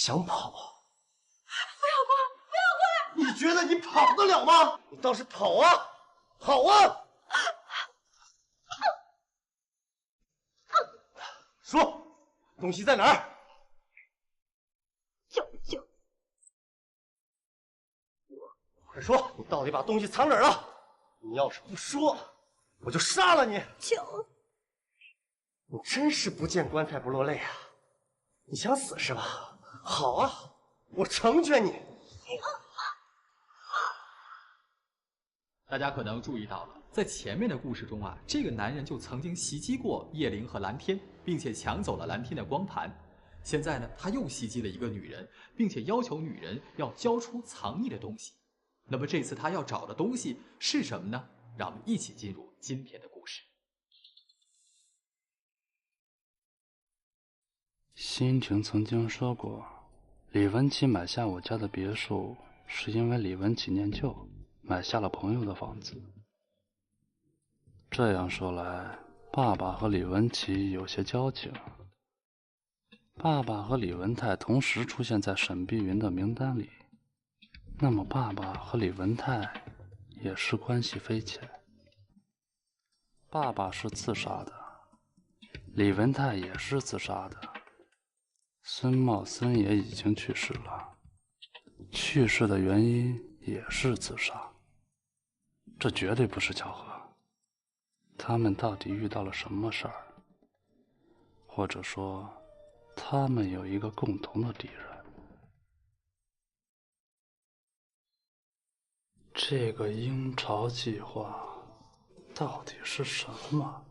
想跑啊？不要过来！不要过来！你觉得你跑得了吗？你倒是跑啊！跑啊！说，东西在哪儿？就，快说，你到底把东西藏哪儿了？你要是不说，我就杀了你！你真是不见棺材不落泪啊！你想死是吧？好啊，我成全你。大家可能注意到了，在前面的故事中啊，这个男人就曾经袭击过叶灵和蓝天，并且抢走了蓝天的光盘。现在呢，他又袭击了一个女人，并且要求女人要交出藏匿的东西。那么这次他要找的东西是什么呢？让我们一起进入今天的故事。心婷曾经说过，李文琪买下我家的别墅，是因为李文琪念旧，买下了朋友的房子。这样说来，爸爸和李文琪有些交情。爸爸和李文泰同时出现在沈碧云的名单里，那么爸爸和李文泰也是关系匪浅。爸爸是自杀的，李文泰也是自杀的，孙茂森也已经去世了，去世的原因也是自杀。这绝对不是巧合。他们到底遇到了什么事儿？或者说，他们有一个共同的敌人。这个鹰巢计划到底是什么？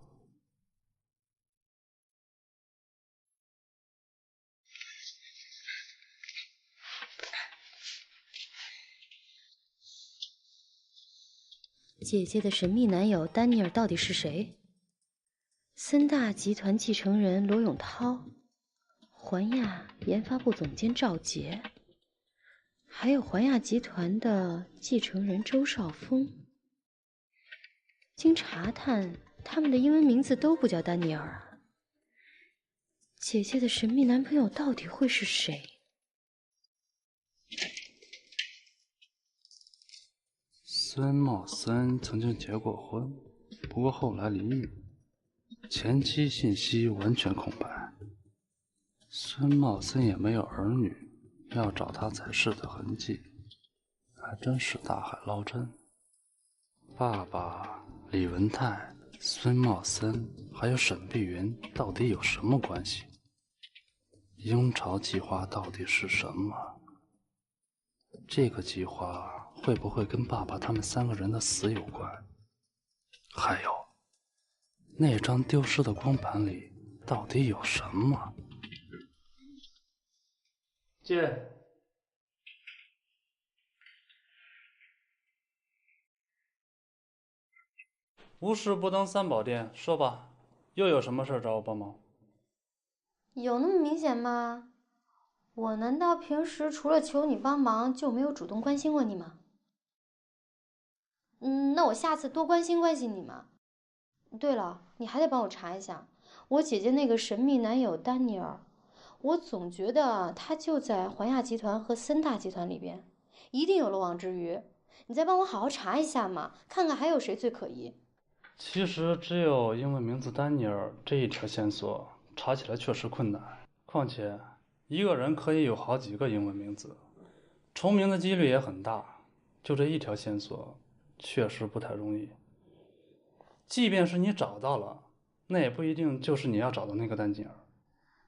姐姐的神秘男友丹尼尔到底是谁？森大集团继承人罗永涛，环亚研发部总监赵杰，还有环亚集团的继承人周少峰。经查探，他们的英文名字都不叫丹尼尔啊。姐姐的神秘男朋友到底会是谁？孙茂森曾经结过婚，不过后来离异，前妻信息完全空白。孙茂森也没有儿女，要找他在世的痕迹，还真是大海捞针。爸爸、李文泰、孙茂森还有沈碧云到底有什么关系？鹰巢计划到底是什么？这个计划会不会跟爸爸他们3个人的死有关？还有，那张丢失的光盘里到底有什么？进。无事不登三宝殿，说吧，又有什么事找我帮忙？有那么明显吗？我难道平时除了求你帮忙就没有主动关心过你吗？那我下次多关心关心你嘛。对了，你还得帮我查一下我姐姐那个神秘男友丹尼尔，我总觉得他就在环亚集团和森大集团里边，一定有漏网之鱼。你再帮我好好查一下嘛，看看还有谁最可疑。其实只有英文名字丹尼尔这一条线索，查起来确实困难。况且一个人可以有好几个英文名字，重名的几率也很大。就这一条线索，确实不太容易。即便是你找到了，那也不一定就是你要找的那个丹尼尔。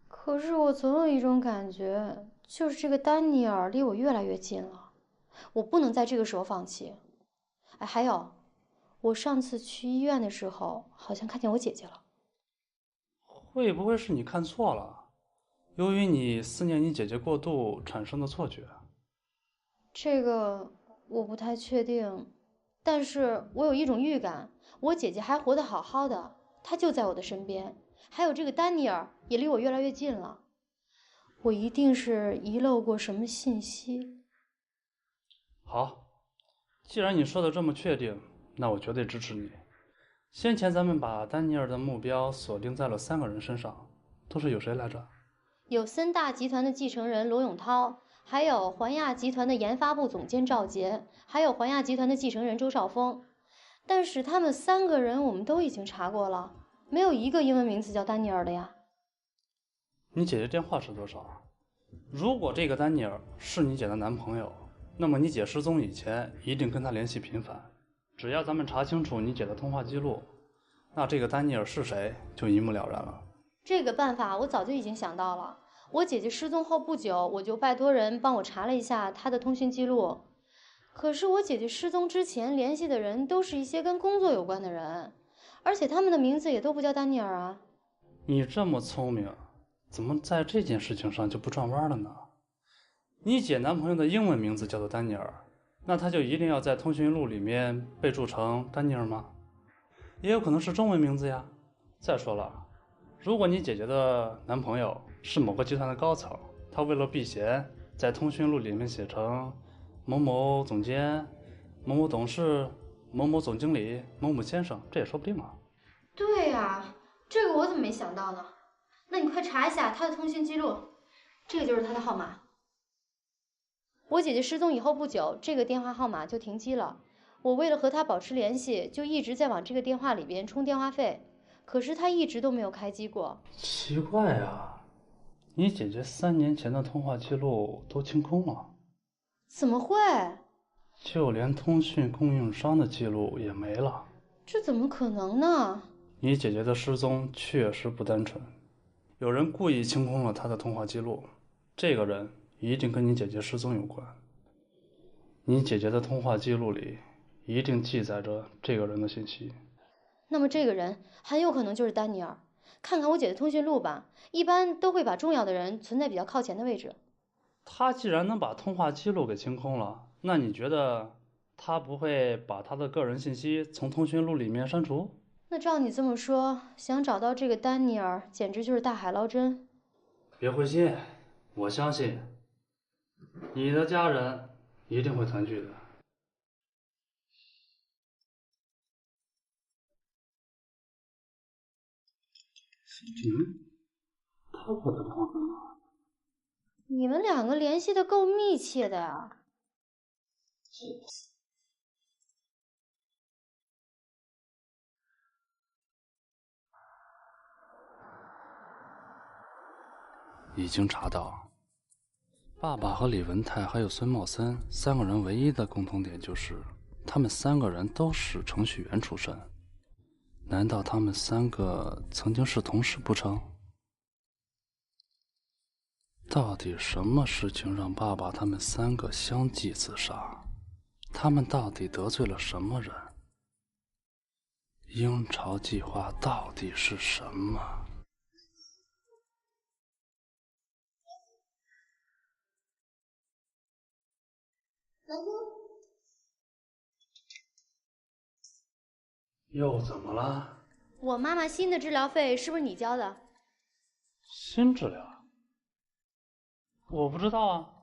可是我总有一种感觉，就是这个丹尼尔离我越来越近了，我不能在这个时候放弃。哎，还有，我上次去医院的时候，好像看见我姐姐了。会不会是你看错了？由于你思念你姐姐过度产生的错觉？这个我不太确定，但是我有一种预感，我姐姐还活得好好的，她就在我的身边。还有这个丹尼尔也离我越来越近了，我一定是遗漏过什么信息。好，既然你说的这么确定，那我绝对支持你。先前咱们把丹尼尔的目标锁定在了3个人身上，都是有谁来着？有森大集团的继承人罗永涛，还有环亚集团的研发部总监赵杰，还有环亚集团的继承人周少峰。但是他们3个人我们都已经查过了，没有一个英文名字叫丹尼尔的呀。你姐姐电话是多少？如果这个丹尼尔是你姐的男朋友，那么你姐失踪以前一定跟他联系频繁。只要咱们查清楚你姐的通话记录，那这个丹尼尔是谁就一目了然了。这个办法我早就已经想到了。我姐姐失踪后不久，我就拜托人帮我查了一下她的通讯记录。可是我姐姐失踪之前联系的人都是一些跟工作有关的人，而且他们的名字也都不叫丹尼尔啊。你这么聪明，怎么在这件事情上就不转弯了呢？你姐男朋友的英文名字叫做丹尼尔，那他就一定要在通讯录里面备注成丹尼尔吗？也有可能是中文名字呀。再说了，如果你姐姐的男朋友是某个集团的高层，他为了避嫌，在通讯录里面写成某某总监、某某董事、某某总经理、某某先生，这也说不定啊。对呀，这个我怎么没想到呢？那你快查一下他的通讯记录，这个就是他的号码。我姐姐失踪以后不久，这个电话号码就停机了。我为了和他保持联系，就一直在往这个电话里边充电话费，可是他一直都没有开机过。奇怪啊，你姐姐3年前的通话记录都清空了。怎么会？就连通讯供应商的记录也没了。这怎么可能呢？你姐姐的失踪确实不单纯，有人故意清空了她的通话记录，这个人一定跟你姐姐失踪有关。你姐姐的通话记录里一定记载着这个人的信息。那么这个人很有可能就是丹尼尔。看看我姐的通讯录吧，一般都会把重要的人存在比较靠前的位置。他既然能把通话记录给清空了，那你觉得他不会把他的个人信息从通讯录里面删除？那照你这么说，想找到这个丹尼尔简直就是大海捞针。别灰心，我相信你的家人一定会团聚的。他给我打电话干嘛？你们2个联系的够密切的呀。已经查到，爸爸和李文泰还有孙茂森3个人唯一的共同点就是，他们3个人都是程序员出身。难道他们3个曾经是同事不成？到底什么事情让爸爸他们3个相继自杀？他们到底得罪了什么人？鹰巢计划到底是什么？又怎么了？我妈妈新的治疗费是不是你交的？新治疗？我不知道啊，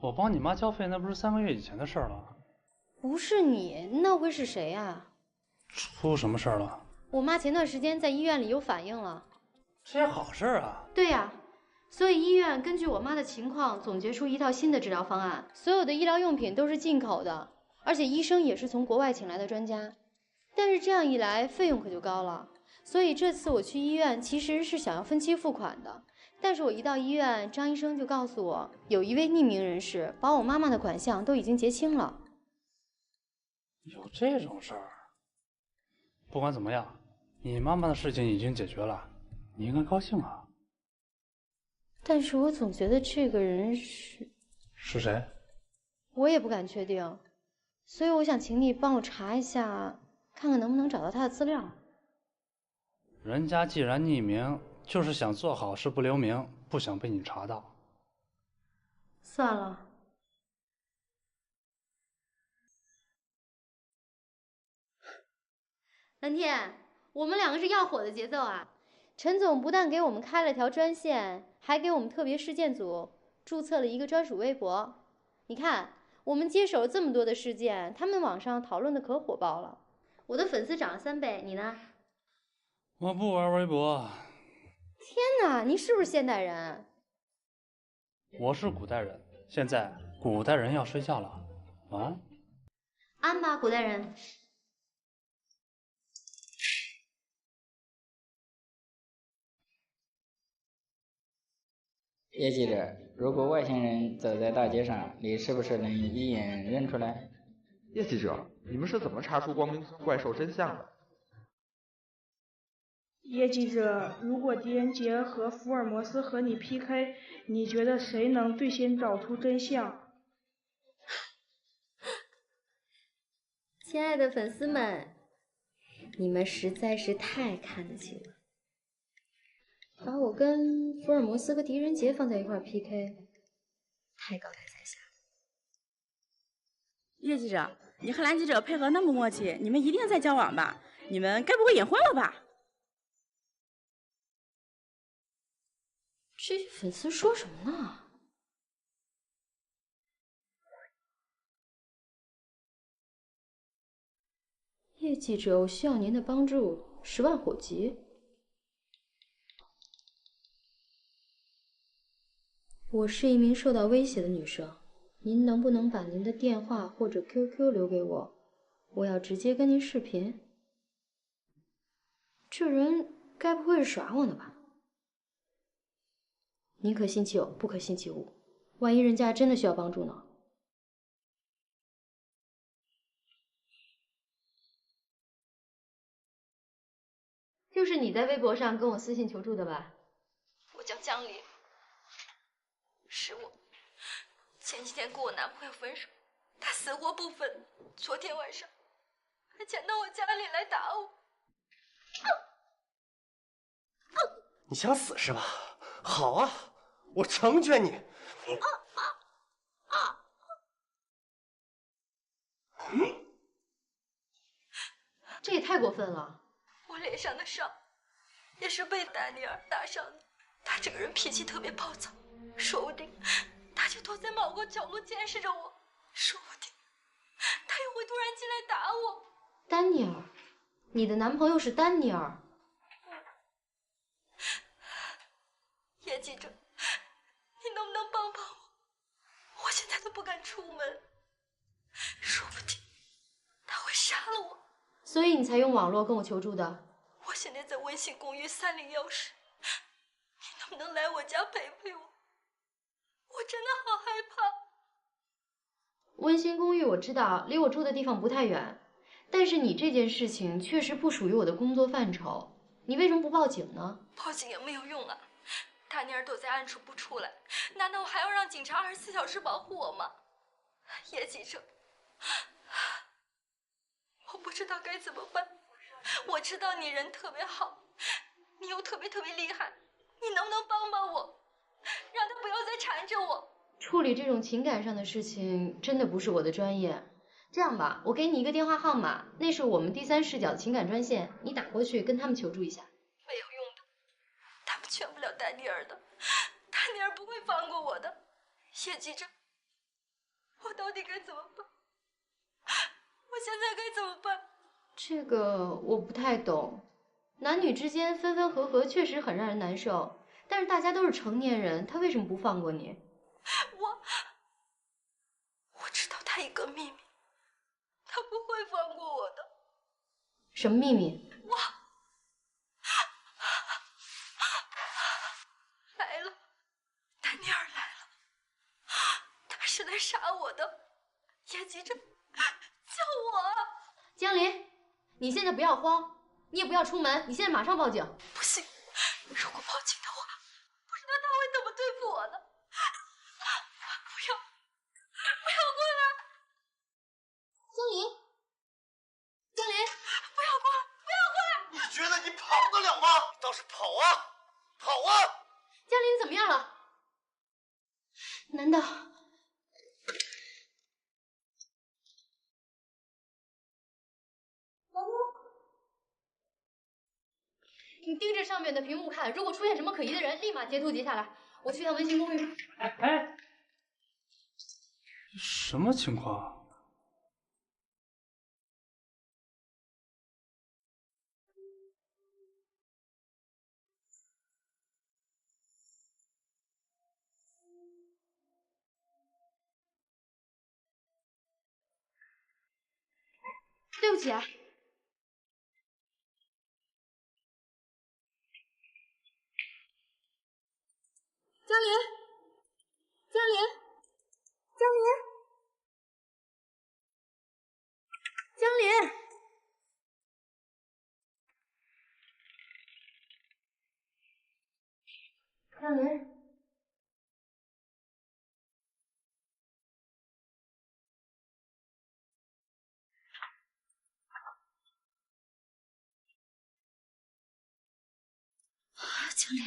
我帮你妈交费那不是3个月以前的事了。不是你，那会是谁啊？出什么事了？我妈前段时间在医院里有反应了。这些好事啊。对呀，所以医院根据我妈的情况总结出一套新的治疗方案，所有的医疗用品都是进口的，而且医生也是从国外请来的专家。但是这样一来费用可就高了，所以这次我去医院其实是想要分期付款的。但是我一到医院，张医生就告诉我，有一位匿名人士把我妈妈的款项都已经结清了。有这种事儿？不管怎么样，你妈妈的事情已经解决了，你应该高兴啊。但是我总觉得这个人是谁？我也不敢确定，所以我想请你帮我查一下，看看能不能找到他的资料。人家既然匿名，就是想做好事不留名，不想被你查到。算了。蓝天，我们2个是要火的节奏啊！陈总不但给我们开了条专线，还给我们特别事件组注册了一个专属微博。你看，我们接手这么多的事件，他们网上讨论的可火爆了。我的粉丝涨了3倍，你呢？我不玩微博。天哪，你是不是现代人？我是古代人，现在古代人要睡觉了。晚安。安吧，古代人。叶记者，如果外星人走在大街上，你是不是能一眼认出来？叶记者，你们是怎么查出光明村怪兽真相的？叶记者，如果狄仁杰和福尔摩斯和你 PK， 你觉得谁能最先找出真相？亲爱的粉丝们，你们实在是太看得起了，把我跟福尔摩斯和狄仁杰放在一块 PK， 太高抬在下。叶记者，你和蓝记者配合那么默契，你们一定在交往吧？你们该不会眼昏了吧？这些粉丝说什么呢？叶记者，我需要您的帮助，10万火急。我是一名受到威胁的女生，您能不能把您的电话或者 QQ 留给我？我要直接跟您视频。这人该不会是耍我呢吧？宁可信其有，不可信其无。万一人家真的需要帮助呢？就是你在微博上跟我私信求助的吧？我叫江离，是我。前几天跟我男朋友分手，他死活不分。昨天晚上还潜到我家里来打我。你想死是吧？好啊，我成全你。这也太过分了。我脸上的伤也是被丹尼尔打伤的。他这个人脾气特别暴躁，说不定他就躲在某个角落监视着我，说不定他又会突然进来打我。丹尼尔，你的男朋友是丹尼尔？叶记者，你能不能帮帮我？我现在都不敢出门，说不定他会杀了我。所以你才用网络跟我求助的？我现在在温馨公寓301室，你能不能来我家陪陪我？我真的好害怕。温馨公寓我知道，离我住的地方不太远，但是你这件事情确实不属于我的工作范畴，你为什么不报警呢？报警也没有用啊，丹尼尔躲在暗处不出来，难道我还要让警察24小时保护我吗？叶记者，我不知道该怎么办。我知道你人特别好，你又特别厉害，你能不能帮帮我，让他不要再缠着我？处理这种情感上的事情真的不是我的专业。这样吧，我给你一个电话号码，那是我们第三视角的情感专线，你打过去跟他们求助一下。没有用的，他们劝不了丹尼尔的，丹尼尔不会放过我的。叶记者，我到底该怎么办？我现在该怎么办？这个我不太懂，男女之间分分合合确实很让人难受，但是大家都是成年人，他为什么不放过你？我知道他一个秘密，他不会放过我的。什么秘密？来了，丹尼尔来了，他是来杀我的。叶记者，救我！江林，你现在不要慌，你也不要出门，你现在马上报警。不行，如果报警的话，不知道他会怎么对付我呢。不要过来！江林，不要过来！你觉得你跑得了吗？你倒是跑啊！跑啊！江林，你怎么样了？难道……你盯着上面的屏幕看，如果出现什么可疑的人，立马截图截下来。我去趟温馨公寓。哎，什么情况？对不起啊。江林，江林，江林，江林，江林。江林，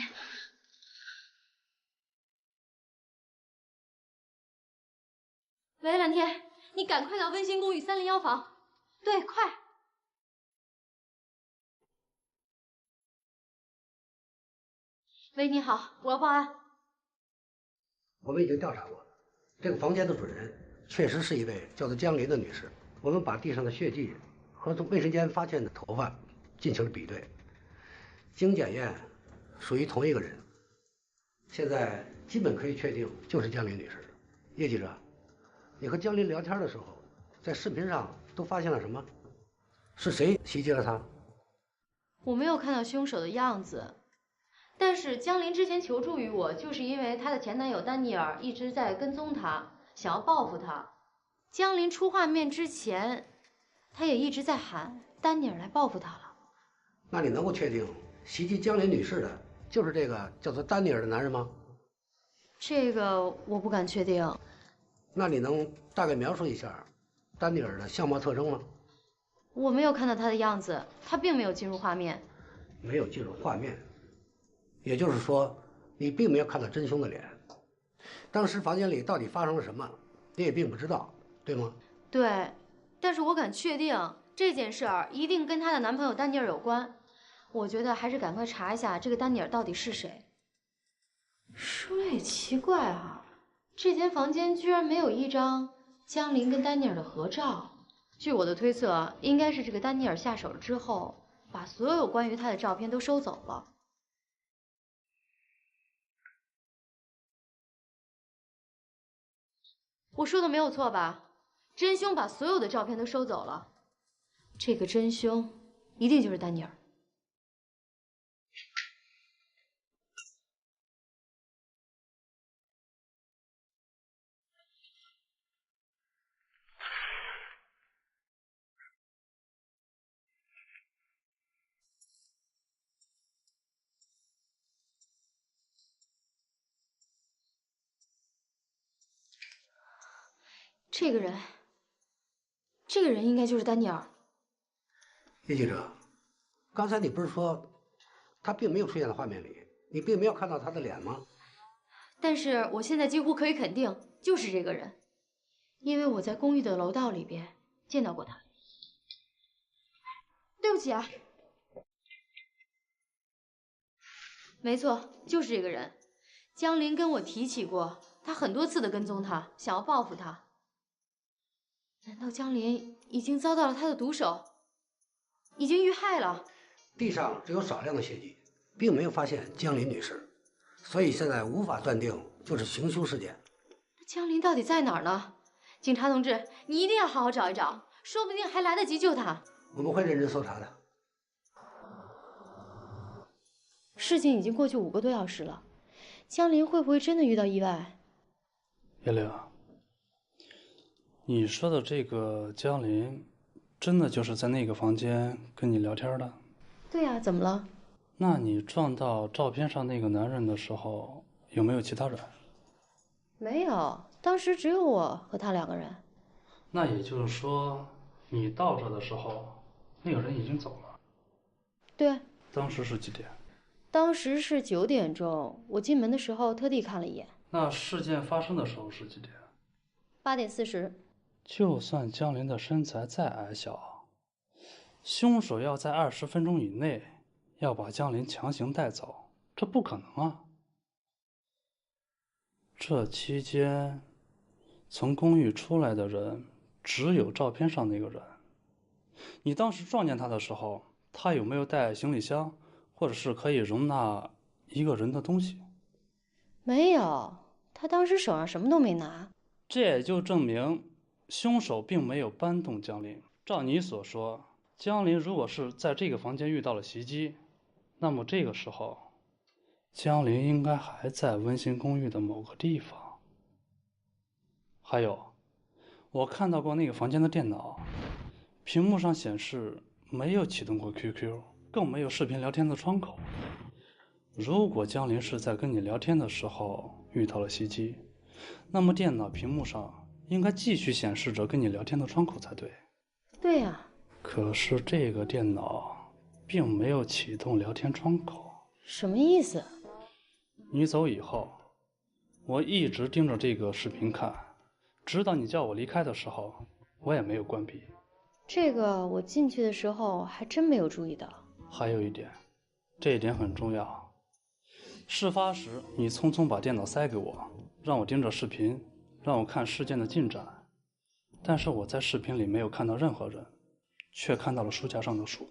喂，蓝天，你赶快到温馨公寓301房。对，快。喂，你好，我要报案。我们已经调查过了，这个房间的主人确实是一位叫做江林的女士。我们把地上的血迹和从卫生间发现的头发进行了比对，经检验属于同一个人。现在基本可以确定就是江林女士。叶记者，你和江林聊天的时候，在视频上都发现了什么？是谁袭击了她？我没有看到凶手的样子，但是江林之前求助于我，就是因为她的前男友丹尼尔一直在跟踪她，想要报复她。江林出画面之前，他也一直在喊丹尼尔来报复他了。那你能够确定袭击江林女士的就是这个叫做丹尼尔的男人吗？这个我不敢确定。那你能大概描述一下丹尼尔的相貌特征吗？我没有看到他的样子，他并没有进入画面。没有进入画面，也就是说，你并没有看到真凶的脸。当时房间里到底发生了什么，你也并不知道，对吗？对，但是我敢确定这件事儿一定跟她的男朋友丹尼尔有关。我觉得还是赶快查一下这个丹尼尔到底是谁。说来也奇怪啊，这间房间居然没有一张江林跟丹尼尔的合照。据我的推测，应该是这个丹尼尔下手了之后，把所有关于他的照片都收走了。我说的没有错吧？真凶把所有的照片都收走了，这个真凶一定就是丹尼尔。这个人应该就是丹尼尔。叶记者，刚才你不是说他并没有出现在画面里，你并没有看到他的脸吗？但是我现在几乎可以肯定，就是这个人，因为我在公寓的楼道里边见到过他。对不起啊。没错，就是这个人。江林跟我提起过，他很多次的跟踪他，想要报复他。难道江林已经遭到了他的毒手，已经遇害了？地上只有少量的血迹，并没有发现江林女士，所以现在无法断定就是行凶事件。江林到底在哪儿呢？警察同志，你一定要好好找一找，说不定还来得及救他。我们会认真搜查的。事情已经过去5个多小时了，江林会不会真的遇到意外？叶玲，你说的这个江林，真的就是在那个房间跟你聊天的？对呀，怎么了？那你撞到照片上那个男人的时候，有没有其他人？没有，当时只有我和他2个人。那也就是说，你到这的时候，那个人已经走了。对。当时是几点？当时是9点钟，我进门的时候特地看了一眼。那事件发生的时候是几点？8点40。就算江林的身材再矮小，凶手要在20分钟以内要把江林强行带走，这不可能啊！这期间，从公寓出来的人只有照片上那个人。你当时撞见他的时候，他有没有带行李箱，或者是可以容纳一个人的东西？没有，他当时手上什么都没拿。这也就证明凶手并没有搬动江林，照你所说，江林如果是在这个房间遇到了袭击，那么这个时候，江林应该还在温馨公寓的某个地方。还有，我看到过那个房间的电脑，屏幕上显示没有启动过 QQ， 更没有视频聊天的窗口。如果江林是在跟你聊天的时候遇到了袭击，那么电脑屏幕上应该继续显示着跟你聊天的窗口才对。对呀。可是这个电脑并没有启动聊天窗口。什么意思？你走以后，我一直盯着这个视频看，直到你叫我离开的时候，我也没有关闭。这个我进去的时候还真没有注意到。还有一点，这一点很重要。事发时，你匆匆把电脑塞给我，让我盯着视频，让我看事件的进展。但是我在视频里没有看到任何人，却看到了书架上的书。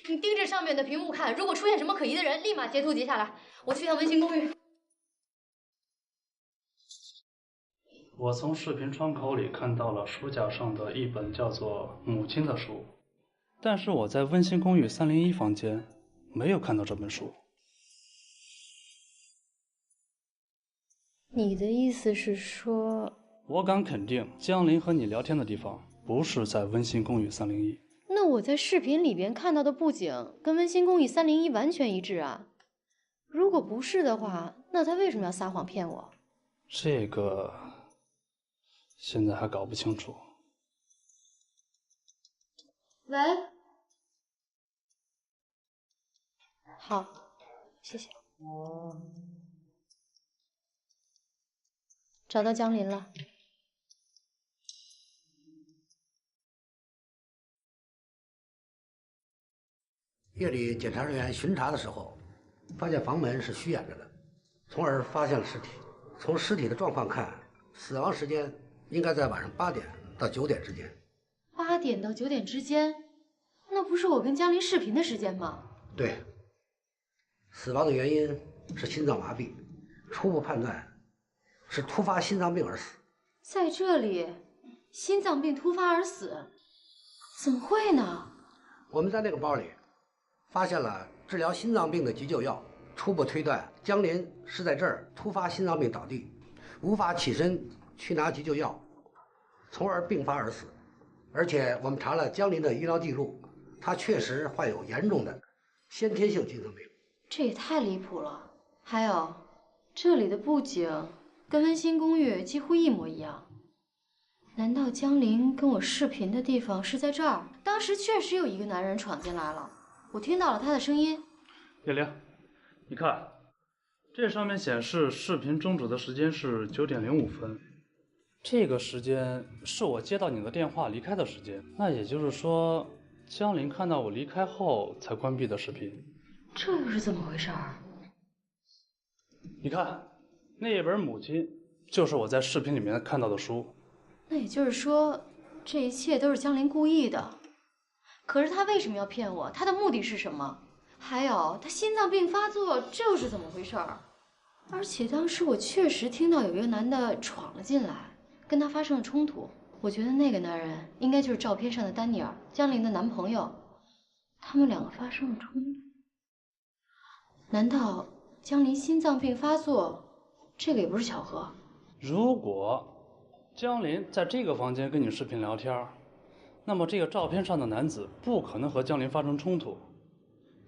你盯着上面的屏幕看，如果出现什么可疑的人，立马截图截下来。我去趟温馨公寓。我从视频窗口里看到了书架上的一本叫做《母亲》的书，但是我在温馨公寓301房间没有看到这本书。你的意思是说？我敢肯定，江林和你聊天的地方不是在温馨公寓301。那我在视频里边看到的布景跟温馨公寓301完全一致啊！如果不是的话，那他为什么要撒谎骗我？这个现在还搞不清楚。喂，好，谢谢。找到江林了。夜里检查人员巡查的时候，发现房门是虚掩着的，从而发现了尸体。从尸体的状况看，死亡时间应该在晚上8点到9点之间。8点到9点之间，那不是我跟江林视频的时间吗？对。死亡的原因是心脏麻痹，初步判断是突发心脏病而死。在这里，心脏病突发而死，怎么会呢？我们在那个包里发现了治疗心脏病的急救药，初步推断江林是在这儿突发心脏病倒地，无法起身去拿急救药，从而并发而死。而且我们查了江林的医疗记录，他确实患有严重的先天性心脏病。这也太离谱了！还有，这里的布景跟温馨公寓几乎一模一样。难道江林跟我视频的地方是在这儿？当时确实有一个男人闯进来了，我听到了他的声音。叶玲，你看，这上面显示视频终止的时间是9点05分，这个时间是我接到你的电话离开的时间。那也就是说，江林看到我离开后才关闭的视频。这又是怎么回事？你看，那一本《母亲》就是我在视频里面看到的书。那也就是说，这一切都是江林故意的。可是他为什么要骗我？他的目的是什么？还有，他心脏病发作，这又是怎么回事？而且当时我确实听到有一个男的闯了进来，跟他发生了冲突。我觉得那个男人应该就是照片上的丹尼尔，江林的男朋友。他们两个发生了冲突。难道江林心脏病发作，这个也不是巧合？如果江林在这个房间跟你视频聊天，那么这个照片上的男子不可能和江林发生冲突。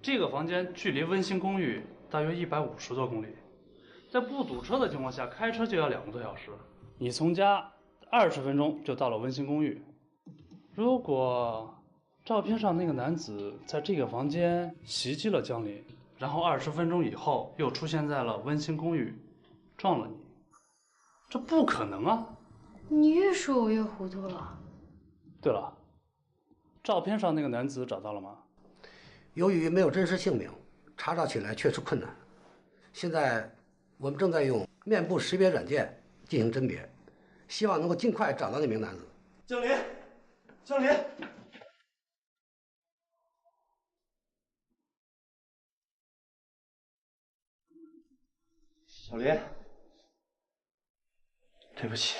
这个房间距离温馨公寓大约150多公里，在不堵车的情况下，开车就要2个多小时。你从家20分钟就到了温馨公寓。如果照片上那个男子在这个房间袭击了江林，然后20分钟以后又出现在了温馨公寓，撞了你，这不可能啊！你越说我越糊涂了。对了，照片上那个男子找到了吗？由于没有真实姓名，查找起来确实困难。现在我们正在用面部识别软件进行甄别，希望能够尽快找到那名男子。江林，江林。小林，对不起，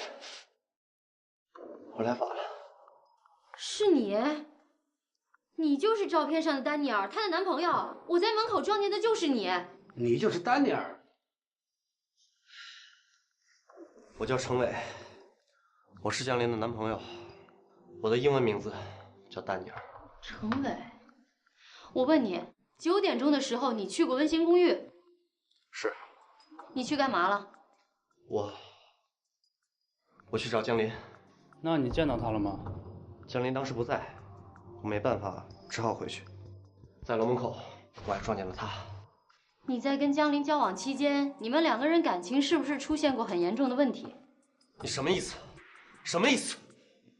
我来晚了。是你？你就是照片上的丹尼尔，她的男朋友。我在门口撞见的就是你。你就是丹尼尔？我叫程伟，我是江林的男朋友，我的英文名字叫丹尼尔。程伟，我问你，9点钟的时候你去过温馨公寓？是。你去干嘛了？我去找江林。那你见到他了吗？江林当时不在，我没办法，只好回去。在楼门口，我还撞见了他。你在跟江林交往期间，你们2个人感情是不是出现过很严重的问题？你什么意思？什么意思？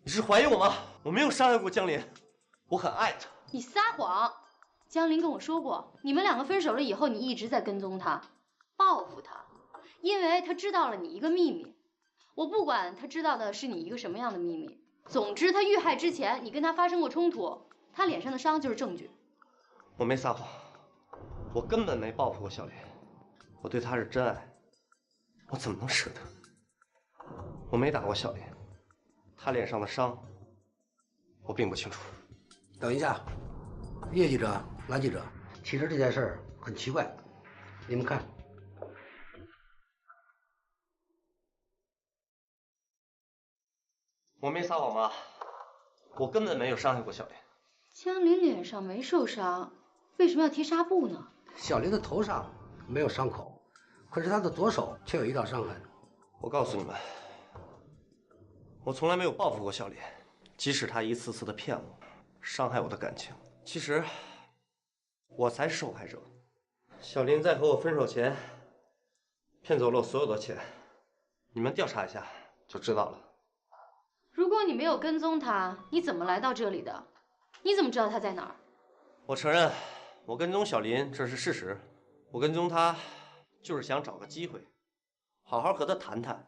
你是怀疑我吗？我没有伤害过江林，我很爱她。你撒谎！江林跟我说过，你们2个分手了以后，你一直在跟踪他，报复他，因为他知道了你一个秘密。我不管他知道的是你一个什么样的秘密，总之他遇害之前，你跟他发生过冲突，他脸上的伤就是证据。我没撒谎，我根本没报复过小林，我对她是真爱，我怎么能舍得？我没打过小林，她脸上的伤，我并不清楚。等一下，叶记者、蓝记者，其实这件事儿很奇怪，你们看。我没撒谎吧？我根本没有伤害过小林。江林脸上没受伤，为什么要贴纱布呢？小林的头上没有伤口，可是他的左手却有一道伤痕。我告诉你们，我从来没有报复过小林，即使他一次次的骗我，伤害我的感情。其实，我才是受害者。小林在和我分手前，骗走了我所有的钱，你们调查一下就知道了。如果你没有跟踪他，你怎么来到这里的？你怎么知道他在哪儿？我承认，我跟踪小林这是事实。我跟踪他，就是想找个机会，好好和他谈谈。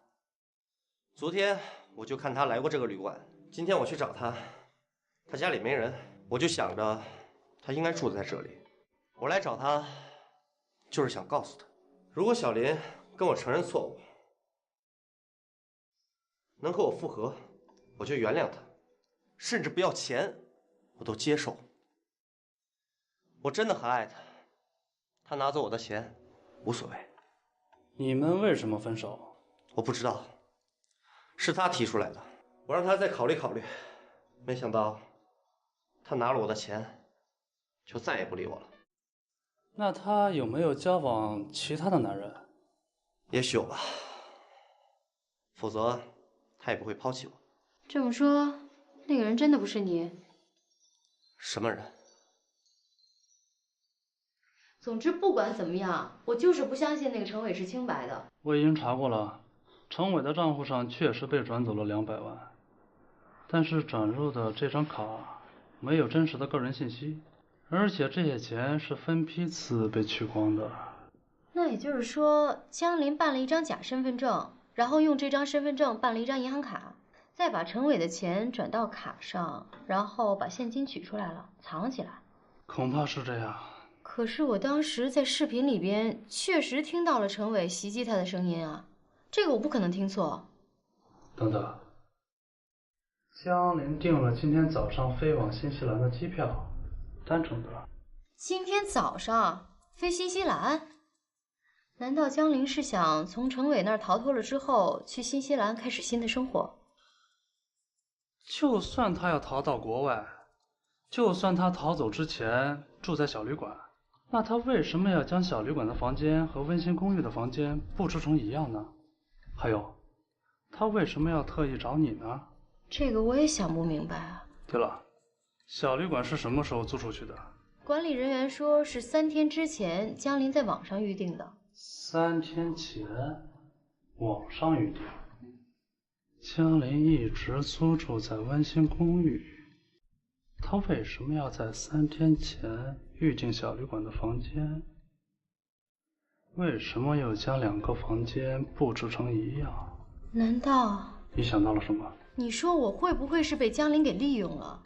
昨天我就看他来过这个旅馆，今天我去找他，他家里没人，我就想着他应该住在这里。我来找他，就是想告诉他，如果小林跟我承认错误，能和我复合，我就原谅他，甚至不要钱，我都接受。我真的很爱他，他拿走我的钱无所谓。你们为什么分手？我不知道，是他提出来的，我让他再考虑考虑，没想到他拿了我的钱，就再也不理我了。那他有没有交往其他的男人？也许有吧，否则他也不会抛弃我。这么说，那个人真的不是你？什么人？总之，不管怎么样，我就是不相信那个程伟是清白的。我已经查过了，程伟的账户上确实被转走了200万，但是转入的这张卡没有真实的个人信息，而且这些钱是分批次被取光的。那也就是说，江林办了一张假身份证，然后用这张身份证办了一张银行卡，再把程伟的钱转到卡上，然后把现金取出来了，藏起来。恐怕是这样。可是我当时在视频里边确实听到了程伟袭击他的声音啊，这个我不可能听错。等等，江林订了今天早上飞往新西兰的机票，单程的。今天早上飞新西兰？难道江林是想从程伟那儿逃脱了之后，去新西兰开始新的生活？就算他要逃到国外，就算他逃走之前住在小旅馆，那他为什么要将小旅馆的房间和温馨公寓的房间布置成一样呢？还有，他为什么要特意找你呢？这个我也想不明白啊。对了，小旅馆是什么时候租出去的？管理人员说是3天之前江林在网上预定的。3天前，网上预定。江林一直租住在温馨公寓，他为什么要在3天前预订小旅馆的房间？为什么又将2个房间布置成一样？难道你想到了什么？你说我会不会是被江林给利用了？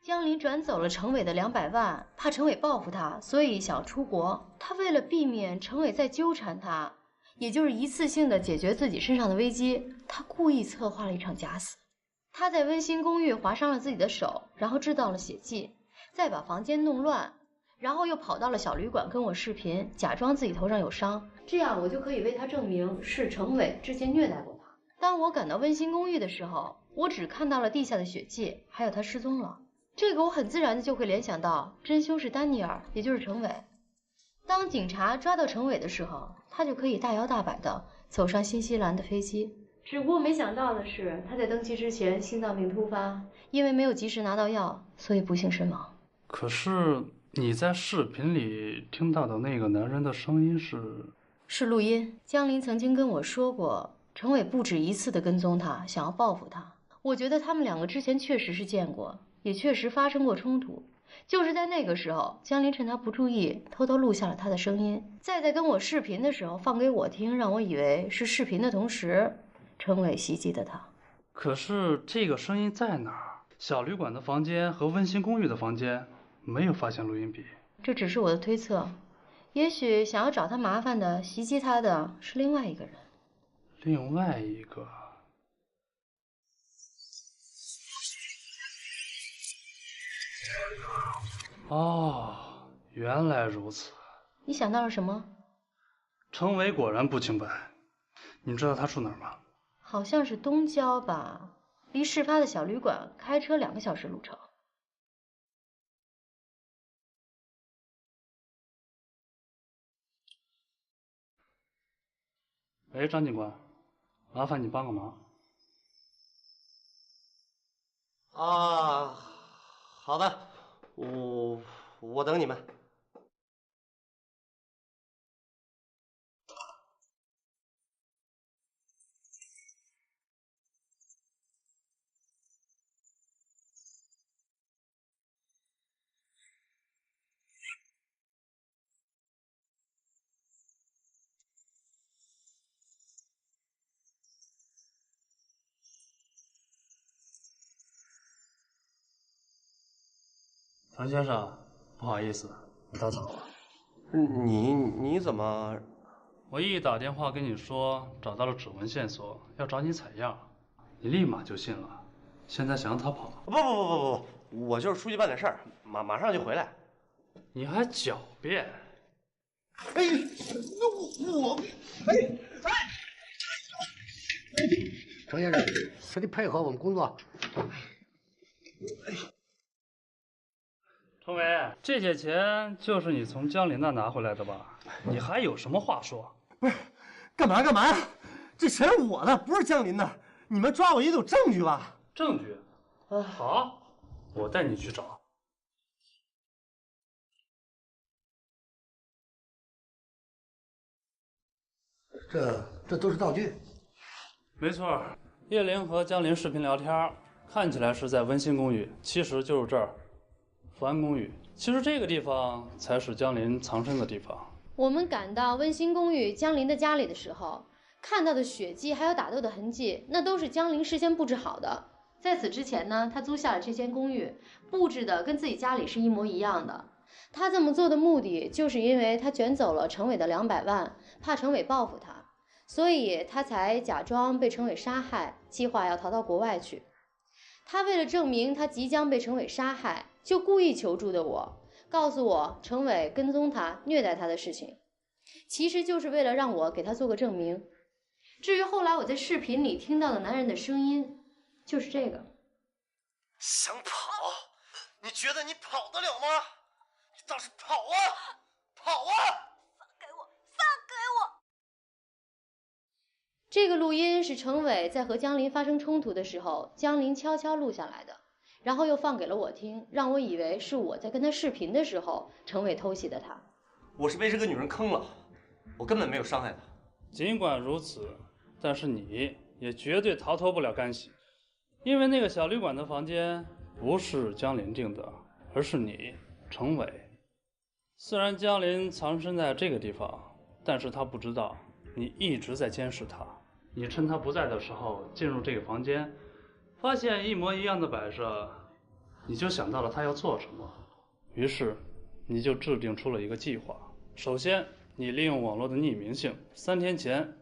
江林转走了程伟的200万，怕程伟报复他，所以想出国。他为了避免程伟再纠缠他，也就是一次性的解决自己身上的危机，他故意策划了一场假死。他在温馨公寓划伤了自己的手，然后制造了血迹，再把房间弄乱，然后又跑到了小旅馆跟我视频，假装自己头上有伤，这样我就可以为他证明是程伟之前虐待过他。当我赶到温馨公寓的时候，我只看到了地下的血迹，还有他失踪了。这个我很自然的就会联想到真凶是丹尼尔，也就是程伟。当警察抓到程伟的时候，他就可以大摇大摆的走上新西兰的飞机。只不过没想到的是，他在登机之前心脏病突发，因为没有及时拿到药，所以不幸身亡。可是你在视频里听到的那个男人的声音是录音。江林曾经跟我说过，程伟不止一次的跟踪他，想要报复他。我觉得他们两个之前确实是见过，也确实发生过冲突。就是在那个时候，江林趁他不注意，偷偷录下了他的声音，再在跟我视频的时候放给我听，让我以为是视频的同时，程伟袭击的他。可是这个声音在哪儿？小旅馆的房间和温馨公寓的房间没有发现录音笔。这只是我的推测，也许想要找他麻烦的、袭击他的是另外一个人。另外一个。哦，原来如此。你想到了什么？程伟果然不清白。你知道他住哪儿吗？好像是东郊吧，离事发的小旅馆开车2个小时路程。喂，张警官，麻烦你帮个忙。啊，好的，我等你们。唐先生，不好意思，我打扰了。你怎么？我一打电话跟你说找到了指纹线索，要找你采样，你立马就信了。现在想让他跑？不，我就是出去办点事儿，马上就回来。你还狡辩？哎，我程先生，请你配合我们工作。程伟，这些钱就是你从江林那拿回来的吧？你还有什么话说？不是，干嘛呀？这钱是我的，不是江林的。你们抓我也有证据吧？证据？好，我带你去找。这都是道具。没错，叶玲和江林视频聊天，看起来是在温馨公寓，其实就是这儿。福安公寓，其实这个地方才是江林藏身的地方。我们赶到温馨公寓江林的家里的时候，看到的血迹还有打斗的痕迹，那都是江林事先布置好的。在此之前呢，他租下了这间公寓，布置的跟自己家里是一模一样的。他这么做的目的，就是因为他卷走了程伟的200万，怕程伟报复他，所以他才假装被程伟杀害，计划要逃到国外去。他为了证明他即将被程伟杀害，就故意求助的我，告诉我程伟跟踪他、虐待他的事情，其实就是为了让我给他做个证明。至于后来我在视频里听到的男人的声音，就是这个。想跑？你觉得你跑得了吗？你倒是跑啊！跑啊！放开我！放开我！这个录音是程伟在和江林发生冲突的时候，江林悄悄录下来的，然后又放给了我听，让我以为是我在跟他视频的时候，程伟偷袭的他。我是被这个女人坑了，我根本没有伤害她。尽管如此，但是你也绝对逃脱不了干系，因为那个小旅馆的房间不是江林订的，而是你，程伟。虽然江林藏身在这个地方，但是他不知道你一直在监视他。你趁他不在的时候进入这个房间，发现一模一样的摆设，你就想到了他要做什么，于是你就制定出了一个计划。首先，你利用网络的匿名性，3天前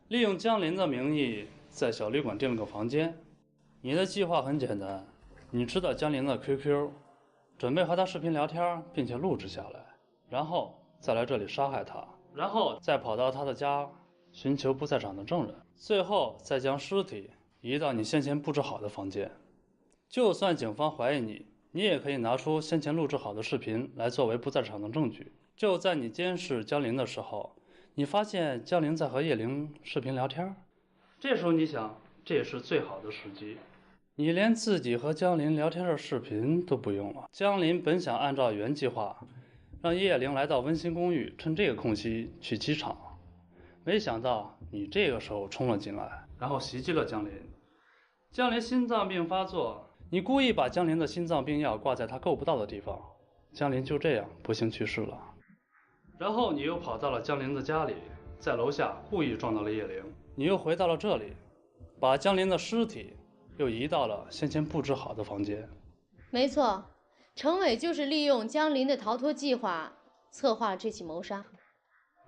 利用江林的名义在小旅馆订了个房间，你的计划很简单，你知道江林的 QQ， 准备和他视频聊天，并且录制下来，然后再来这里杀害他，然后再跑到他的家寻求不在场的证人，最后再将尸体移到你先前布置好的房间。就算警方怀疑你，你也可以拿出先前录制好的视频来作为不在场的证据。就在你监视江林的时候，你发现江林在和叶玲视频聊天，这时候你想，这也是最好的时机。你连自己和江林聊天的视频都不用了。江林本想按照原计划，让叶玲来到温馨公寓，趁这个空隙去机场，没想到你这个时候冲了进来，然后袭击了江林。江林心脏病发作，你故意把江林的心脏病药挂在他够不到的地方，江林就这样不幸去世了。然后你又跑到了江林的家里，在楼下故意撞到了叶玲，你又回到了这里，把江林的尸体又移到了先前布置好的房间。没错，程伟就是利用江林的逃脱计划，策划了这起谋杀。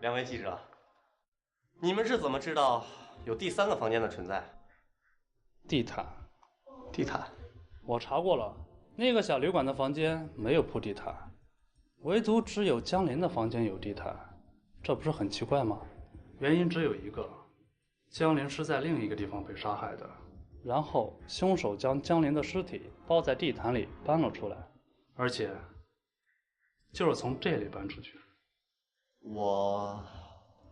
两位记者，你们是怎么知道有第三个房间的存在？地毯。地毯？我查过了，那个小旅馆的房间没有铺地毯，唯独只有江林的房间有地毯，这不是很奇怪吗？原因只有一个，江林是在另一个地方被杀害的，然后凶手将江林的尸体包在地毯里搬了出来，而且就是从这里搬出去。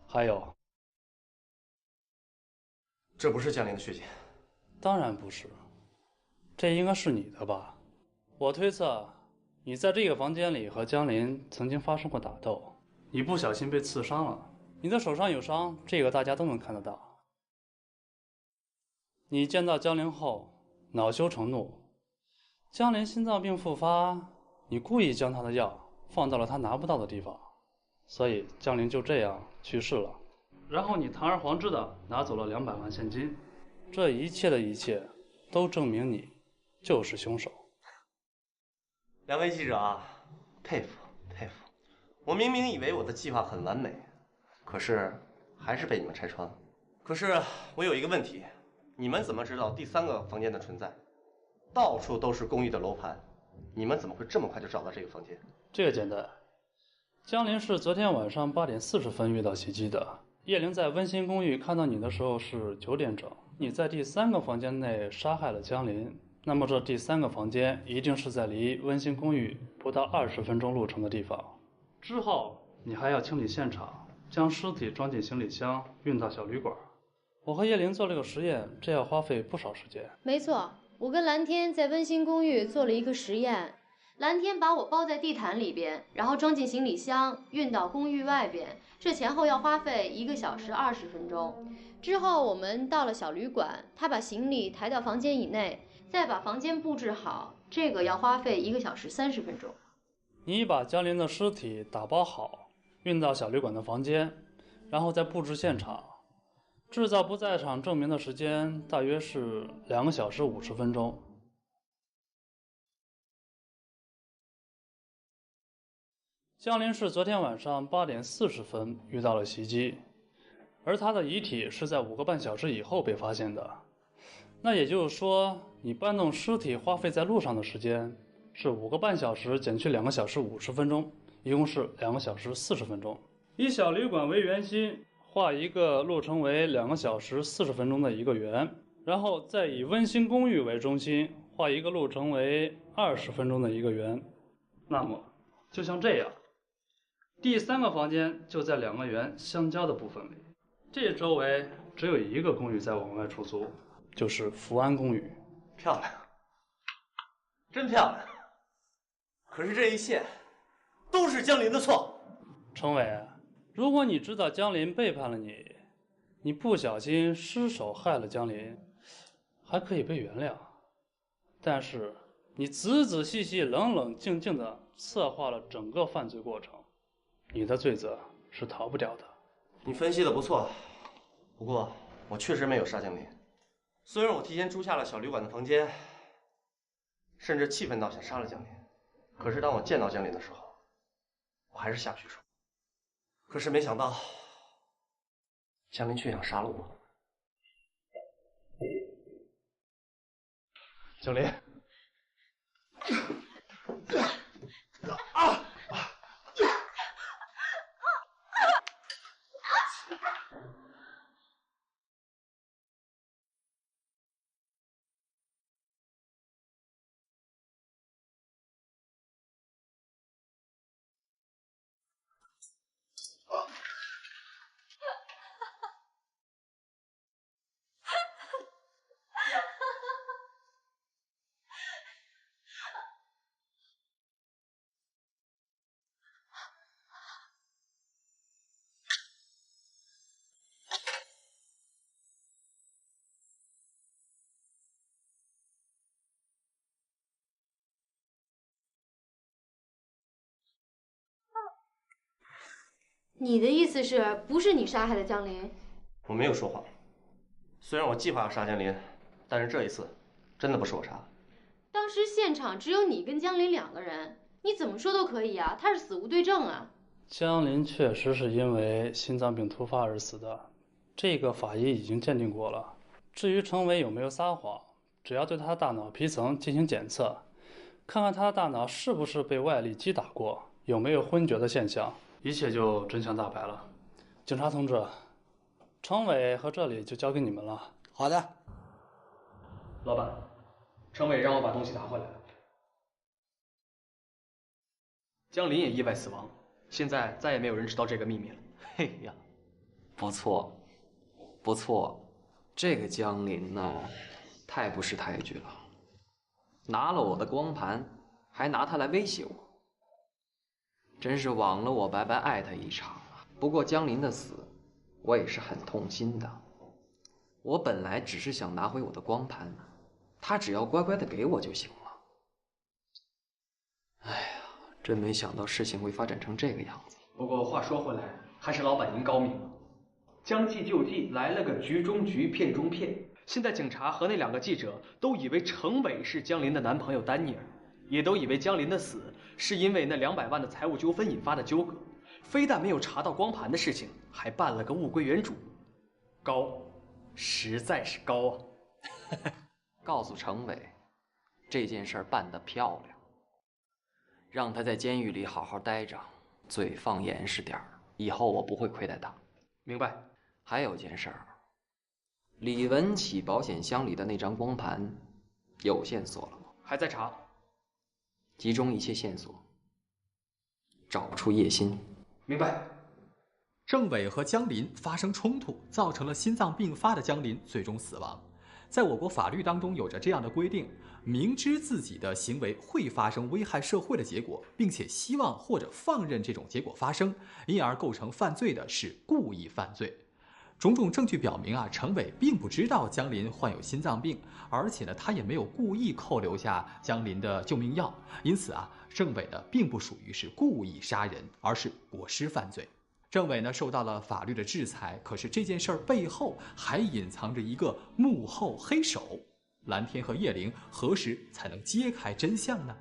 还有，这不是江林的血迹？当然不是，这应该是你的吧？我推测你在这个房间里和江林曾经发生过打斗，你不小心被刺伤了，你的手上有伤，这个大家都能看得到。你见到江林后恼羞成怒，江林心脏病复发，你故意将他的药放到了他拿不到的地方，所以江林就这样去世了。然后你堂而皇之的拿走了200万现金，这一切的一切都证明你就是凶手。两位记者啊，佩服佩服！我明明以为我的计划很完美，可是还是被你们拆穿了。可是我有一个问题，你们怎么知道第三个房间的存在？到处都是公寓的楼盘，你们怎么会这么快就找到这个房间？这个简单，江林是昨天晚上8点40分遇到袭击的。叶玲在温馨公寓看到你的时候是9点整，你在第3个房间内杀害了江林，那么这第3个房间一定是在离温馨公寓不到20分钟路程的地方。之后你还要清理现场，将尸体装进行李箱运到小旅馆。我和叶玲做了个实验，这要花费不少时间。没错，我跟蓝天在温馨公寓做了一个实验，蓝天把我包在地毯里边，然后装进行李箱运到公寓外边，这前后要花费1个小时20分钟。之后我们到了小旅馆，他把行李抬到房间以内，再把房间布置好，这个要花费1个小时30分钟。你把江林的尸体打包好，运到小旅馆的房间，然后再布置现场，制造不在场证明的时间大约是2个小时50分钟。江林是昨天晚上8点40分遇到了袭击，而他的遗体是在5个半小时以后被发现的。那也就是说，你搬动尸体花费在路上的时间是5个半小时减去2个小时50分钟，一共是2个小时40分钟。以小旅馆为圆心，画一个路程为2个小时40分钟的一个圆，然后再以温馨公寓为中心，画一个路程为20分钟的一个圆。那么就像这样，第3个房间就在2个圆相交的部分里，这周围只有1个公寓在往外出租，就是福安公寓。漂亮，真漂亮。可是这一切都是江林的错。程伟，如果你知道江林背叛了你，你不小心失手害了江林，还可以被原谅。但是你仔仔细细、冷冷静静地策划了整个犯罪过程，你的罪责是逃不掉的。你分析的不错，不过我确实没有杀江林。虽然我提前租下了小旅馆的房间，甚至气愤到想杀了江林，可是当我见到江林的时候，我还是下不去手。可是没想到，江林却想杀了我。小林。你的意思是不是你杀害的江林？我没有说谎。虽然我计划要杀江林，但是这一次真的不是我杀的。当时现场只有你跟江林2个人，你怎么说都可以啊，他是死无对证啊。江林确实是因为心脏病突发而死的，这个法医已经鉴定过了。至于程伟有没有撒谎，只要对他大脑皮层进行检测，看看他大脑是不是被外力击打过，有没有昏厥的现象，一切就真相大白了。警察同志，程伟和这里就交给你们了。好的。老板，程伟让我把东西拿回来了。江林也意外死亡，现在再也没有人知道这个秘密了。嘿呀，不错，不错，这个江林呢，太不识抬举了，拿了我的光盘，还拿它来威胁我，真是枉了我白白爱他一场啊。不过江林的死，我也是很痛心的。我本来只是想拿回我的光盘，他只要乖乖的给我就行了。哎呀，真没想到事情会发展成这个样子。不过话说回来，还是老板您高明了，将计就计，来了个局中局，骗中骗。现在警察和那2个记者都以为程伟是江林的男朋友丹尼尔，也都以为江林的死是因为那200万的财务纠纷引发的纠葛，非但没有查到光盘的事情，还办了个物归原主。高，实在是高啊！告诉程伟，这件事办得漂亮，让他在监狱里好好待着，嘴放严实点儿，以后我不会亏待他。明白。还有件事儿，李文启保险箱里的那张光盘有线索了吗？还在查，集中一切线索，找出叶心。明白。郑伟和江林发生冲突，造成了心脏病发的江林最终死亡。在我国法律当中有着这样的规定，明知自己的行为会发生危害社会的结果，并且希望或者放任这种结果发生，因而构成犯罪的是故意犯罪。种种证据表明啊，程伟并不知道江林患有心脏病，而且呢，他也没有故意扣留下江林的救命药，因此啊，郑伟呢并不属于是故意杀人，而是过失犯罪。郑伟呢受到了法律的制裁，可是这件事儿背后还隐藏着一个幕后黑手。蓝天和叶灵何时才能揭开真相呢？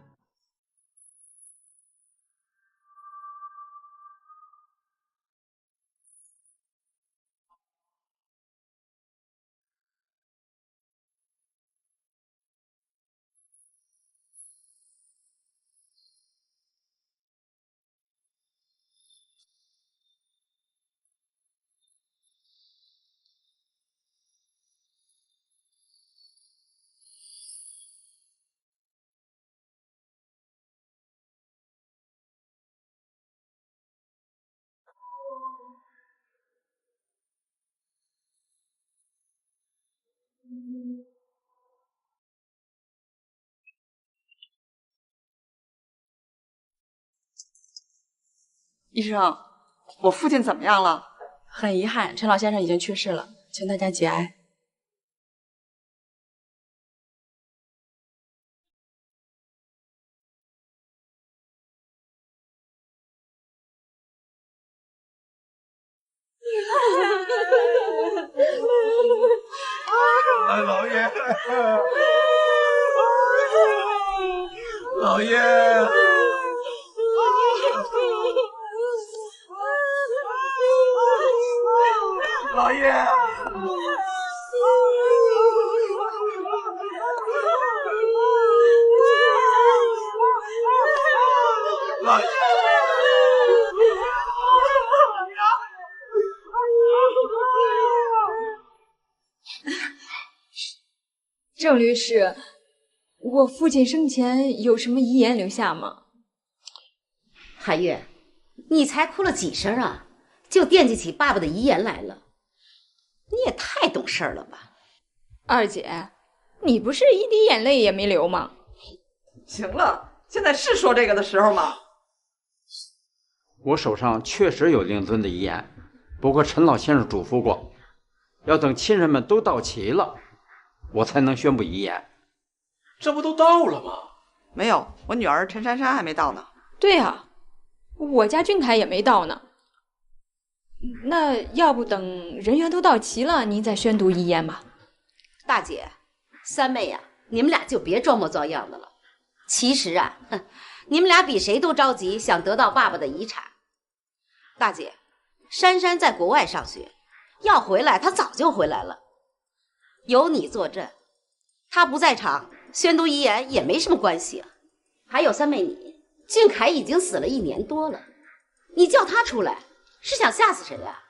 医生，我父亲怎么样了？很遗憾，陈老先生已经去世了，请大家节哀。老爷，老爷。老爷。老爷。郑律师，我父亲生前有什么遗言留下吗？海月，你才哭了几声啊，就惦记起爸爸的遗言来了？你也太懂事了吧！二姐，你不是一滴眼泪也没流吗？行了，现在是说这个的时候吗？我手上确实有令尊的遗言，不过陈老先生嘱咐过，要等亲人们都到齐了，我才能宣布遗言。这不都到了吗？没有，我女儿陈珊珊还没到呢。对啊，我家俊凯也没到呢。那要不等人员都到齐了，您再宣读遗言吧。大姐，三妹呀，你们俩就别装模装样的了。其实啊，你们俩比谁都着急想得到爸爸的遗产。大姐，珊珊在国外上学，要回来她早就回来了。有你坐镇，她不在场，宣读遗言也没什么关系啊。还有三妹你，俊凯已经死了1年多了，你叫他出来是想吓死谁呀？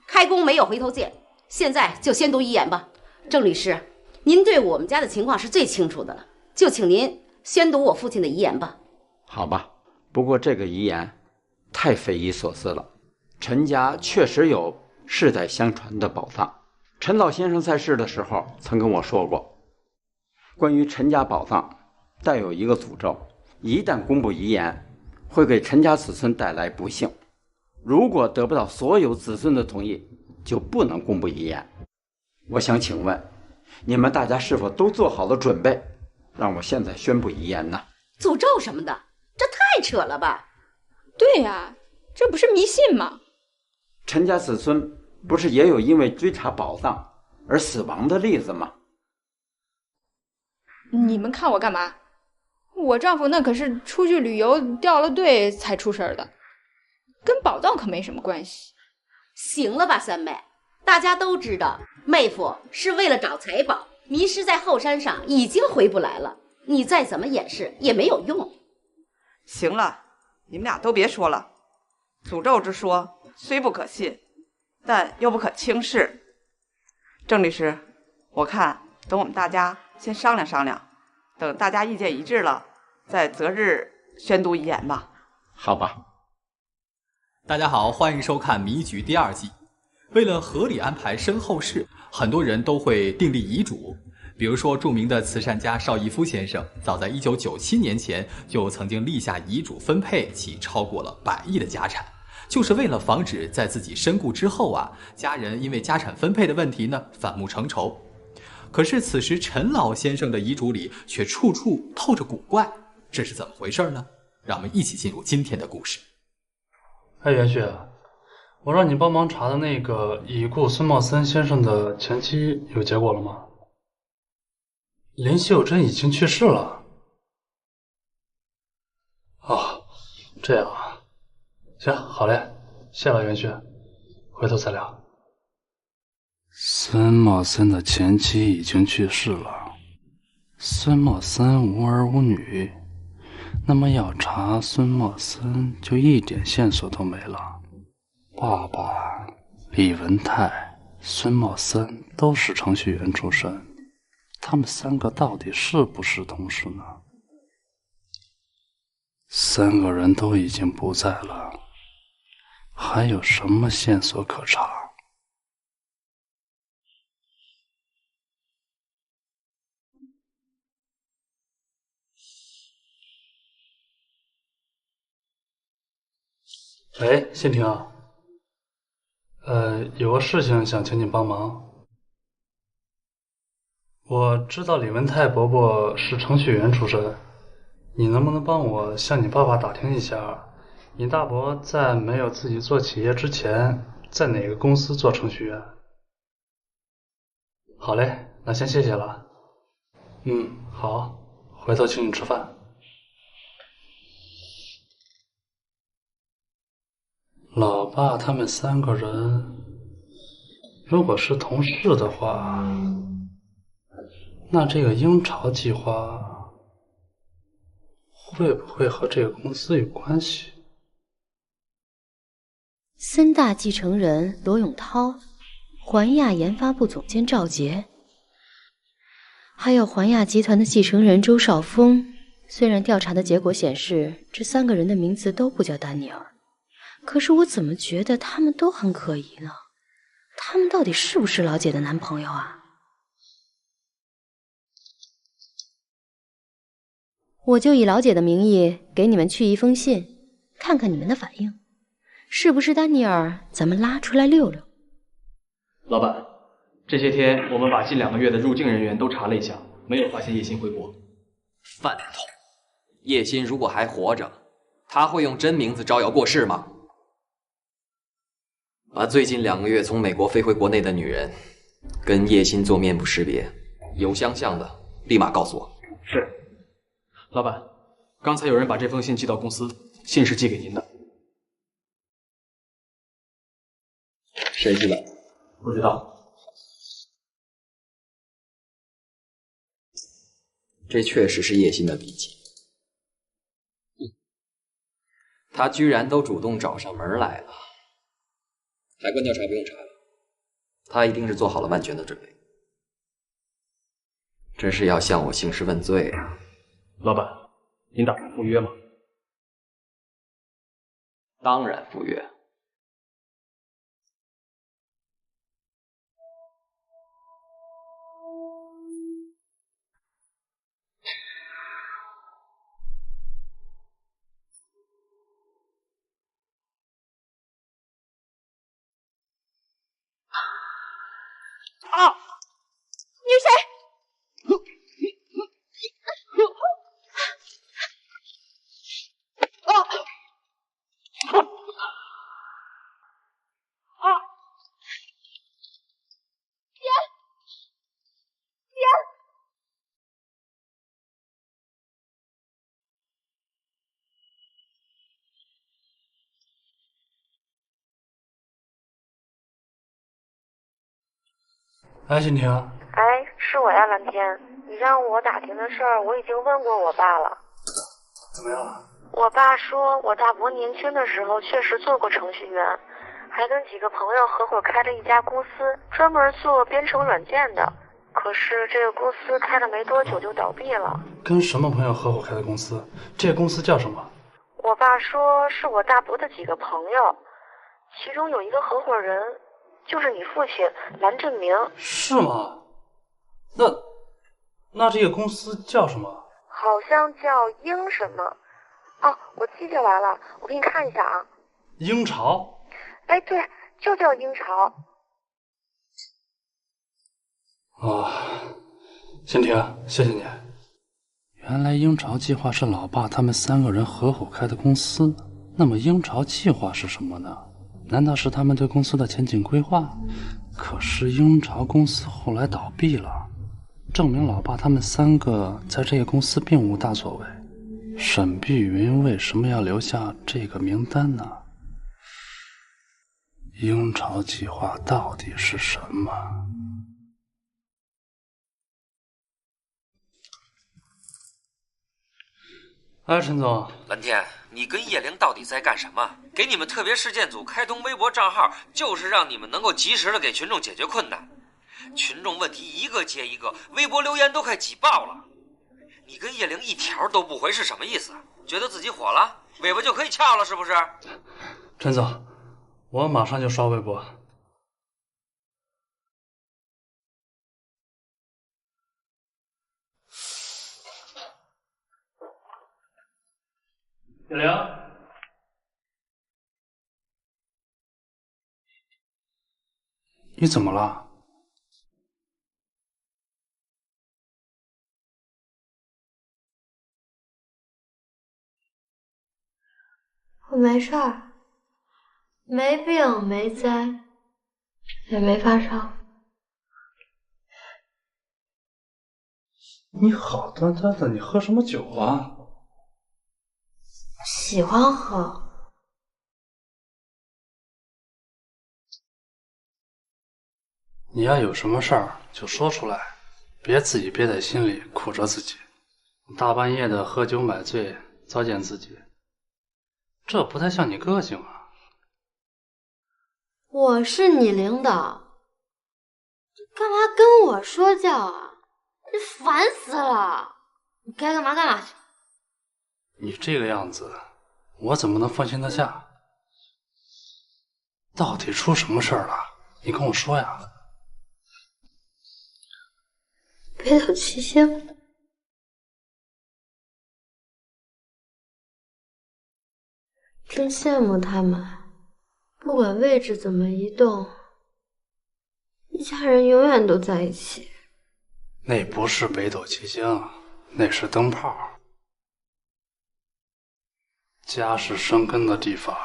开弓没有回头箭，现在就宣读遗言吧。郑律师，您对我们家的情况是最清楚的了，就请您宣读我父亲的遗言吧。好吧，不过这个遗言太匪夷所思了。陈家确实有世代相传的宝藏，陈老先生在世的时候曾跟我说过，关于陈家宝藏带有一个诅咒，一旦公布遗言，会给陈家子孙带来不幸。如果得不到所有子孙的同意，就不能公布遗言。我想请问，你们大家是否都做好了准备，让我现在宣布遗言呢？诅咒什么的，这太扯了吧？对呀，这不是迷信吗？陈家子孙不是也有因为追查宝藏而死亡的例子吗？你们看我干嘛？我丈夫那可是出去旅游掉了队才出事的，跟宝藏可没什么关系。行了吧，三妹，大家都知道妹夫是为了找财宝迷失在后山上，已经回不来了，你再怎么掩饰也没有用。行了，你们俩都别说了，诅咒之说虽不可信，但又不可轻视。郑律师，我看等我们大家先商量商量，等大家意见一致了，再择日宣读遗言吧。好吧。大家好，欢迎收看《迷局》第2季。为了合理安排身后事，很多人都会订立遗嘱。比如说，著名的慈善家邵逸夫先生，早在1997年前就曾经立下遗嘱，分配其超过了100亿的家产，就是为了防止在自己身故之后家人因为家产分配的问题反目成仇。可是此时陈老先生的遗嘱里却处处透着古怪，这是怎么回事呢？让我们一起进入今天的故事。哎，袁旭，我让你帮忙查的那个已故孙茂森先生的前妻有结果了吗？林秀珍已经去世了。哦，这样啊，行，好嘞，谢了袁旭，回头再聊。孙茂森的前妻已经去世了，孙茂森无儿无女，那么要查孙茂森就一点线索都没了。爸爸、李文泰、孙茂森都是程序员出身，他们3个到底是不是同事呢？3个人都已经不在了，还有什么线索可查？喂，欣婷啊，有个事情想请你帮忙。我知道李文泰伯伯是程序员出身，你能不能帮我向你爸爸打听一下，你大伯在没有自己做企业之前，在哪个公司做程序员？好嘞，那先谢谢了。好，回头请你吃饭。老爸他们3个人，如果是同事的话，那这个鹰巢计划会不会和这个公司有关系？森大继承人罗永涛，环亚研发部总监赵杰，还有环亚集团的继承人周少峰。虽然调查的结果显示这3个人的名字都不叫丹尼尔，可是我怎么觉得他们都很可疑呢？他们到底是不是老姐的男朋友啊？我就以老姐的名义给你们去一封信，看看你们的反应，是不是丹尼尔咱们拉出来溜溜。老板，这些天我们把近2个月的入境人员都查了一下，没有发现叶欣回国。饭桶！叶欣如果还活着，他会用真名字招摇过市吗？把最近2个月从美国飞回国内的女人跟叶欣做面部识别，有相像的立马告诉我。是。老板，刚才有人把这封信寄到公司，信是寄给您的。谁寄的？不知道。这确实是叶欣的笔迹。他居然都主动找上门来了。海关调查不用查了，他一定是做好了万全的准备。这是要向我兴师问罪啊！老板，您打算赴约吗？当然赴约。啊！你是谁？啊！啊！姐，姐！哎，欣婷。哎，是我呀，蓝天。你让我打听的事儿，我已经问过我爸了。怎么样了？我爸说，我大伯年轻的时候确实做过程序员，还跟几个朋友合伙开了一家公司，专门做编程软件的。可是这个公司开了没多久就倒闭了。跟什么朋友合伙开的公司？这个公司叫什么？我爸说是我大伯的几个朋友，其中有一个合伙人就是你父亲蓝振明。是吗？那这个公司叫什么？好像叫英什么。哦，我记下来了，我给你看一下啊。英朝？哎，对，就叫英朝。哦，欣婷，谢谢你。原来英朝计划是老爸他们3个人合伙开的公司，那么英朝计划是什么呢？难道是他们对公司的前景规划？可是英朝公司后来倒闭了，证明老爸他们3个在这个公司并无大作为。沈碧云为什么要留下这个名单呢？英朝计划到底是什么？哎，陈总，蓝天，你跟叶玲到底在干什么？给你们特别事件组开通微博账号，就是让你们能够及时的给群众解决困难。群众问题一个接一个，微博留言都快挤爆了。你跟叶玲一条都不回是什么意思？觉得自己火了，尾巴就可以翘了是不是？陈总，我马上就刷微博。叶玲，你怎么了？我没事儿，没病没灾，也没发烧。你好端端的，你喝什么酒啊？喜欢喝。你要有什么事儿就说出来，别自己憋在心里苦着自己。大半夜的喝酒买醉，作践自己，这不太像你个性啊。我是你领导，干嘛跟我说教啊？这烦死了！你该干嘛干嘛去。你这个样子，我怎么能放心得下？到底出什么事儿了？你跟我说呀。北斗七星，真羡慕他们，不管位置怎么移动，一家人永远都在一起。那不是北斗七星，那是灯泡。家是生根的地方，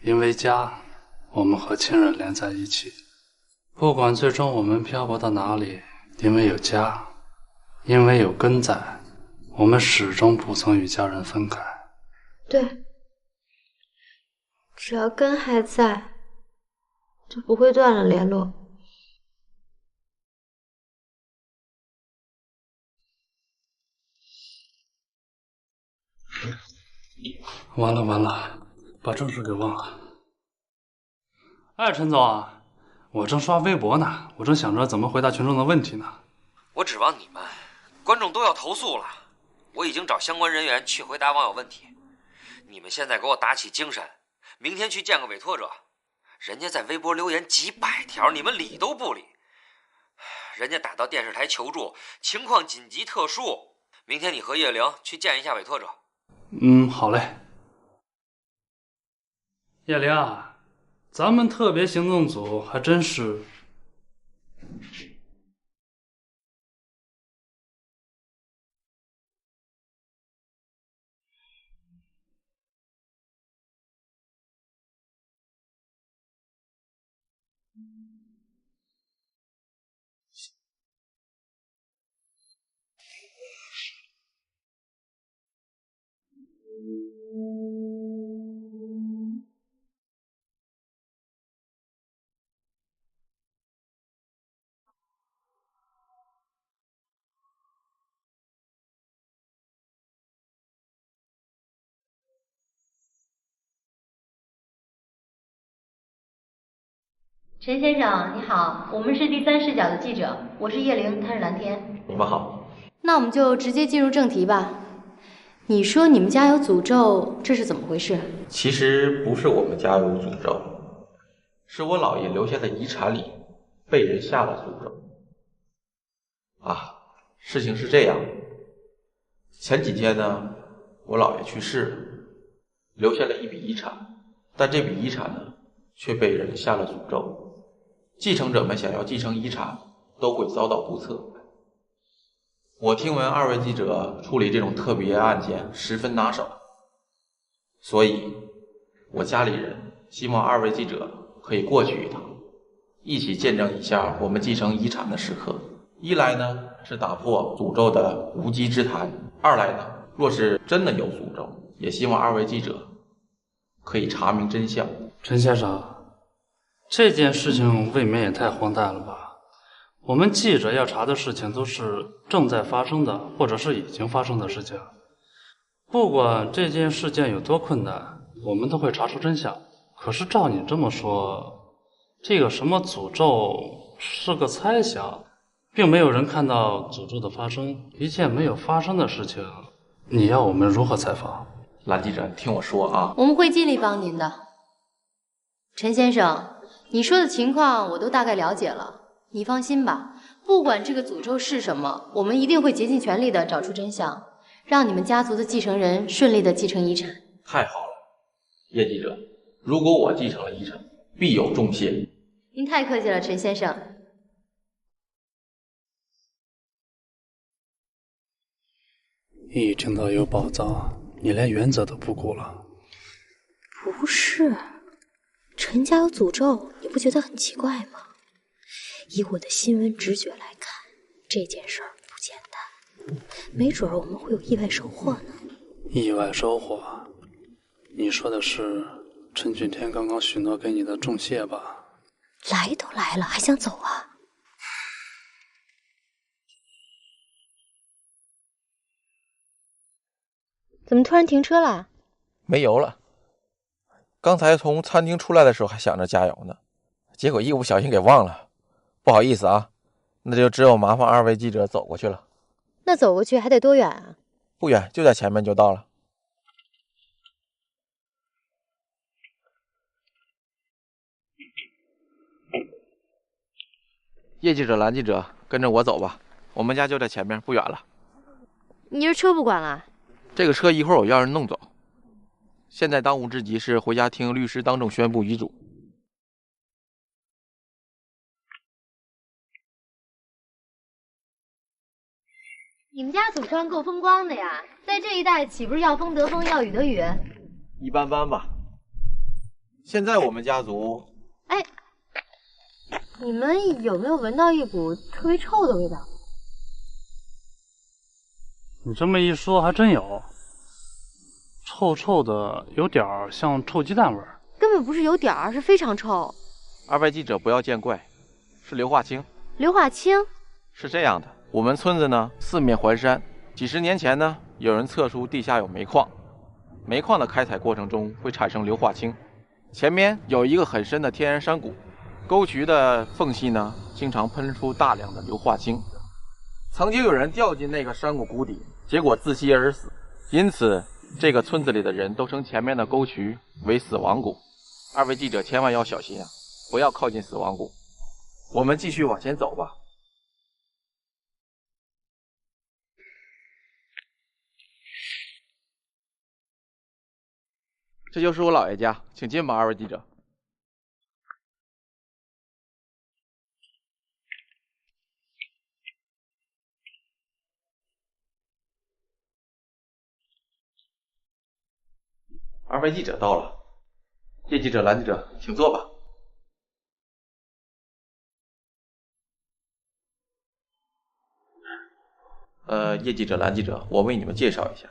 因为家，我们和亲人连在一起。不管最终我们漂泊到哪里，因为有家，因为有根在，我们始终不曾与家人分开。对，只要根还在，就不会断了联络。完了完了，把正事给忘了。哎，陈总啊，我正刷微博呢，我正想着怎么回答群众的问题呢。我指望你们，观众都要投诉了，我已经找相关人员去回答网友问题。你们现在给我打起精神，明天去见个委托者。人家在微博留言几百条，你们理都不理。人家打到电视台求助，情况紧急特殊。明天你和叶玲去见一下委托者。好嘞。叶玲啊，咱们特别行动组还真是……陈先生，你好，我们是第三视角的记者，我是叶玲，他是蓝天。你们好。那我们就直接进入正题吧。你说你们家有诅咒，这是怎么回事？其实不是我们家有诅咒，是我姥爷留下的遗产里被人下了诅咒。啊，事情是这样，前几天呢，我姥爷去世了，留下了一笔遗产，但这笔遗产呢，却被人下了诅咒。继承者们想要继承遗产，都会遭到不测。我听闻二位记者处理这种特别案件十分拿手，所以我家里人希望二位记者可以过去一趟，一起见证一下我们继承遗产的时刻。一来呢是打破诅咒的无稽之谈，二来呢若是真的有诅咒，也希望二位记者可以查明真相。陈先生，这件事情未免也太荒诞了吧？我们记者要查的事情都是正在发生的，或者是已经发生的事情。不管这件事件有多困难，我们都会查出真相。可是照你这么说，这个什么诅咒是个猜想，并没有人看到诅咒的发生。一件没有发生的事情，你要我们如何采访？蓝记者，听我说啊，我们会尽力帮您的。陈先生，你说的情况我都大概了解了。你放心吧，不管这个诅咒是什么，我们一定会竭尽全力的找出真相，让你们家族的继承人顺利的继承遗产。太好了，叶记者，如果我继承了遗产，必有重谢。您太客气了，陈先生。一听到有宝藏，你连原则都不顾了。不是，陈家有诅咒，你不觉得很奇怪吗？以我的新闻直觉来看，这件事儿不简单，没准我们会有意外收获呢。意外收获？你说的是陈俊天刚刚许诺给你的重谢吧？来都来了，还想走啊？怎么突然停车了？没油了。刚才从餐厅出来的时候还想着加油呢，结果一不小心给忘了，不好意思啊，那就只有麻烦二位记者走过去了。那走过去还得多远啊？不远，就在前面就到了。叶记者、蓝记者，跟着我走吧，我们家就在前面，不远了。你这车不管了？这个车一会儿我要人弄走。现在当务之急是回家听律师当众宣布遗嘱。你们家祖传够风光的呀，在这一带岂不是要风得风，要雨得雨？一般般吧。现在我们家族……哎，你们有没有闻到一股特别臭的味道？你这么一说，还真有，臭臭的，有点像臭鸡蛋味儿。根本不是有点儿，是非常臭。二位记者不要见怪，是硫化氢。硫化氢？是这样的，我们村子呢四面环山，几十年前呢，有人测出地下有煤矿，煤矿的开采过程中会产生硫化氢。前面有一个很深的天然山谷，沟渠的缝隙呢，经常喷出大量的硫化氢。曾经有人掉进那个山谷谷底，结果窒息而死，因此这个村子里的人都称前面的沟渠为死亡谷。二位记者千万要小心啊，不要靠近死亡谷。我们继续往前走吧。这就是我姥爷家，请进吧，二位记者。二位记者到了，叶记者、蓝记者，请坐吧。叶记者、蓝记者，我为你们介绍一下，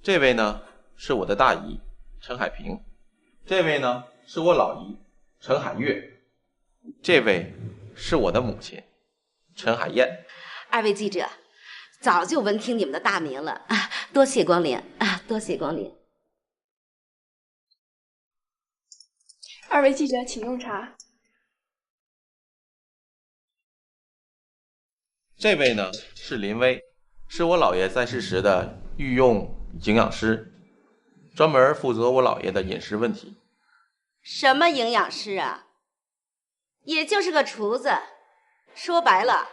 这位呢是我的大姨陈海平，这位呢是我老姨陈海月，这位是我的母亲陈海燕。二位记者，早就闻听你们的大名了，多谢光临啊，多谢光临。二位记者，请用茶。这位呢是林薇，是我姥爷在世时的御用营养师，专门负责我姥爷的饮食问题。什么营养师啊？也就是个厨子，说白了，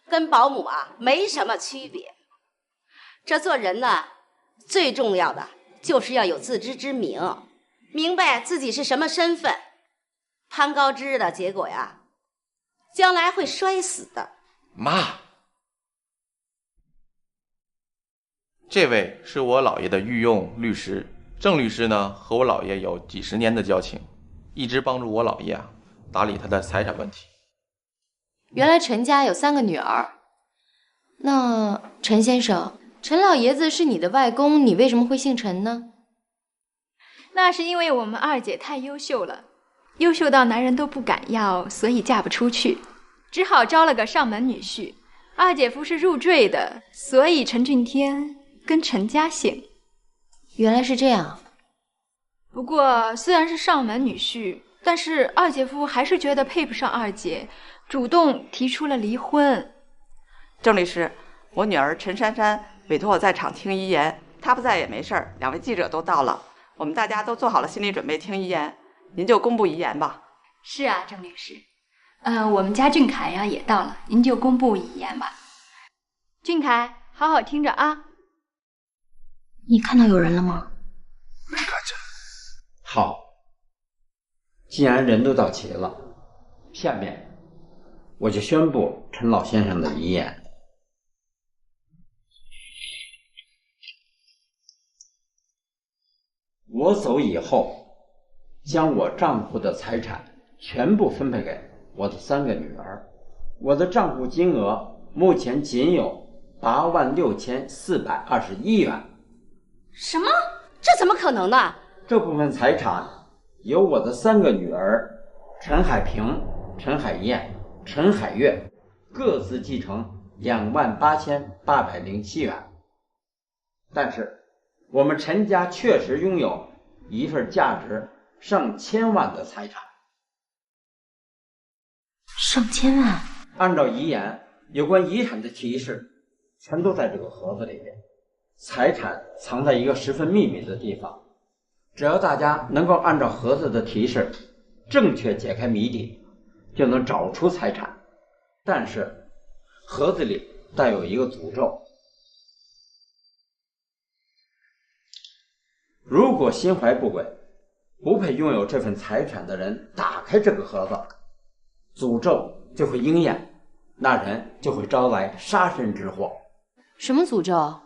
跟保姆啊没什么区别。这做人呢，最重要的就是要有自知之明，明白自己是什么身份。攀高枝的结果呀，将来会摔死的。妈，这位是我姥爷的御用律师，郑律师呢和我姥爷有几十年的交情，一直帮助我姥爷打理他的财产问题。原来陈家有3个女儿，那陈先生，陈老爷子是你的外公，你为什么会姓陈呢？那是因为我们二姐太优秀了，优秀到男人都不敢要，所以嫁不出去，只好招了个上门女婿。二姐夫是入赘的，所以陈俊天跟陈家姓。原来是这样。不过虽然是上门女婿，但是二姐夫还是觉得配不上二姐，主动提出了离婚。郑律师，我女儿陈珊珊委托我在场听遗言，她不在也没事儿，2位记者都到了，我们大家都做好了心理准备听遗言，您就公布遗言吧。是啊，郑律师。我们家俊凯呀也到了，您就公布遗言吧。俊凯，好好听着啊。你看到有人了吗？没看见。好，既然人都到齐了，下面我就宣布陈老先生的遗言。我走以后，将我丈夫的财产全部分配给我的3个女儿。我的账户金额目前仅有86421元。什么？这怎么可能呢？这部分财产由我的3个女儿陈海平、陈海燕、陈海月各自继承28807元。但是我们陈家确实拥有一份价值上千万的财产。上千万？按照遗言，有关遗产的提示全都在这个盒子里边，财产藏在一个十分秘密的地方。只要大家能够按照盒子的提示正确解开谜底，就能找出财产。但是盒子里带有一个诅咒，如果心怀不轨，不配拥有这份财产的人打开这个盒子，诅咒就会应验，那人就会招来杀身之祸。什么诅咒？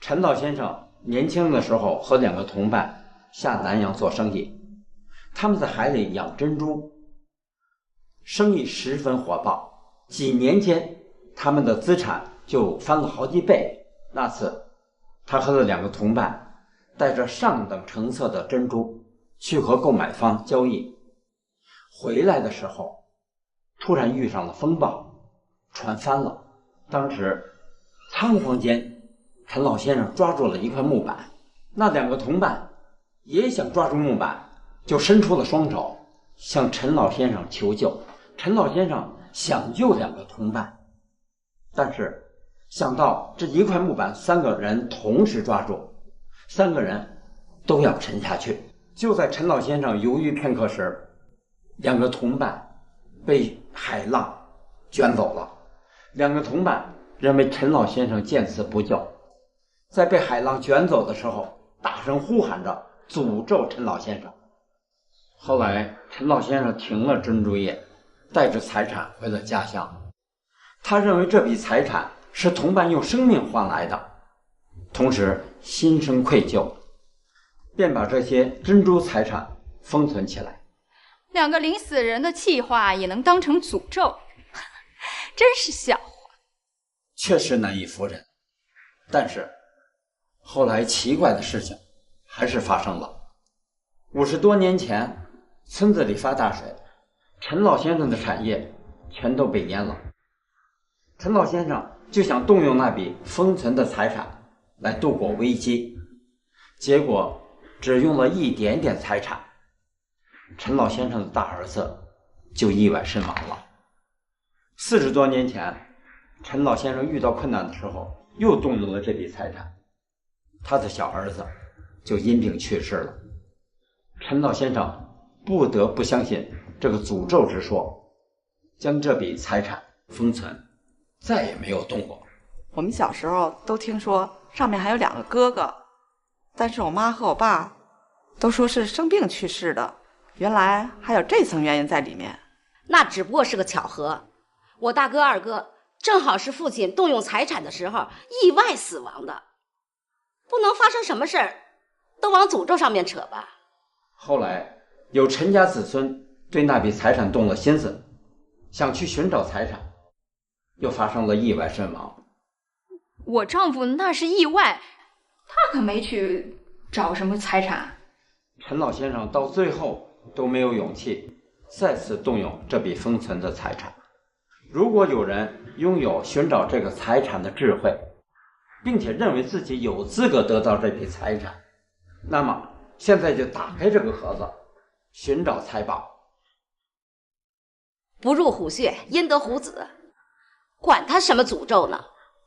陈老先生年轻的时候和2个同伴下南洋做生意，他们在海里养珍珠，生意十分火爆。几年间，他们的资产就翻了好几倍。那次，他和2个同伴带着上等成色的珍珠去和购买方交易，回来的时候突然遇上了风暴，船翻了。当时仓皇间，陈老先生抓住了一块木板，那2个同伴也想抓住木板，就伸出了双手向陈老先生求救。陈老先生想救2个同伴，但是想到这一块木板3个人同时抓住，3个人都要沉下去。就在陈老先生犹豫片刻时，2个同伴被海浪卷走了。2个同伴认为陈老先生见死不救，在被海浪卷走的时候大声呼喊着诅咒陈老先生。后来陈老先生停了珍珠业，带着财产回了家乡。他认为这笔财产是同伴用生命换来的，同时心生愧疚，便把这些珍珠财产封存起来。2个临死人的气话也能当成诅咒，真是笑话。确实难以服人，但是后来奇怪的事情还是发生了。50多年前，村子里发大水，陈老先生的产业全都被淹了。陈老先生就想动用那笔封存的财产来度过危机，结果只用了一点点财产，陈老先生的大儿子就意外身亡了。40多年前，陈老先生遇到困难的时候又动用了这笔财产，他的小儿子就因病去世了。陈老先生不得不相信这个诅咒之说，将这笔财产封存，再也没有动过。我们小时候都听说上面还有2个哥哥，但是我妈和我爸都说是生病去世的，原来还有这层原因在里面。那只不过是个巧合，我大哥2哥正好是父亲动用财产的时候意外死亡的，不能发生什么事儿都往诅咒上面扯吧。后来有陈家子孙对那笔财产动了心思，想去寻找财产，又发生了意外身亡。我丈夫那是意外，他可没去找什么财产。陈老先生到最后都没有勇气再次动用这笔封存的财产。如果有人拥有寻找这个财产的智慧，并且认为自己有资格得到这笔财产，那么现在就打开这个盒子，寻找财宝。不入虎穴，焉得虎子？管他什么诅咒呢？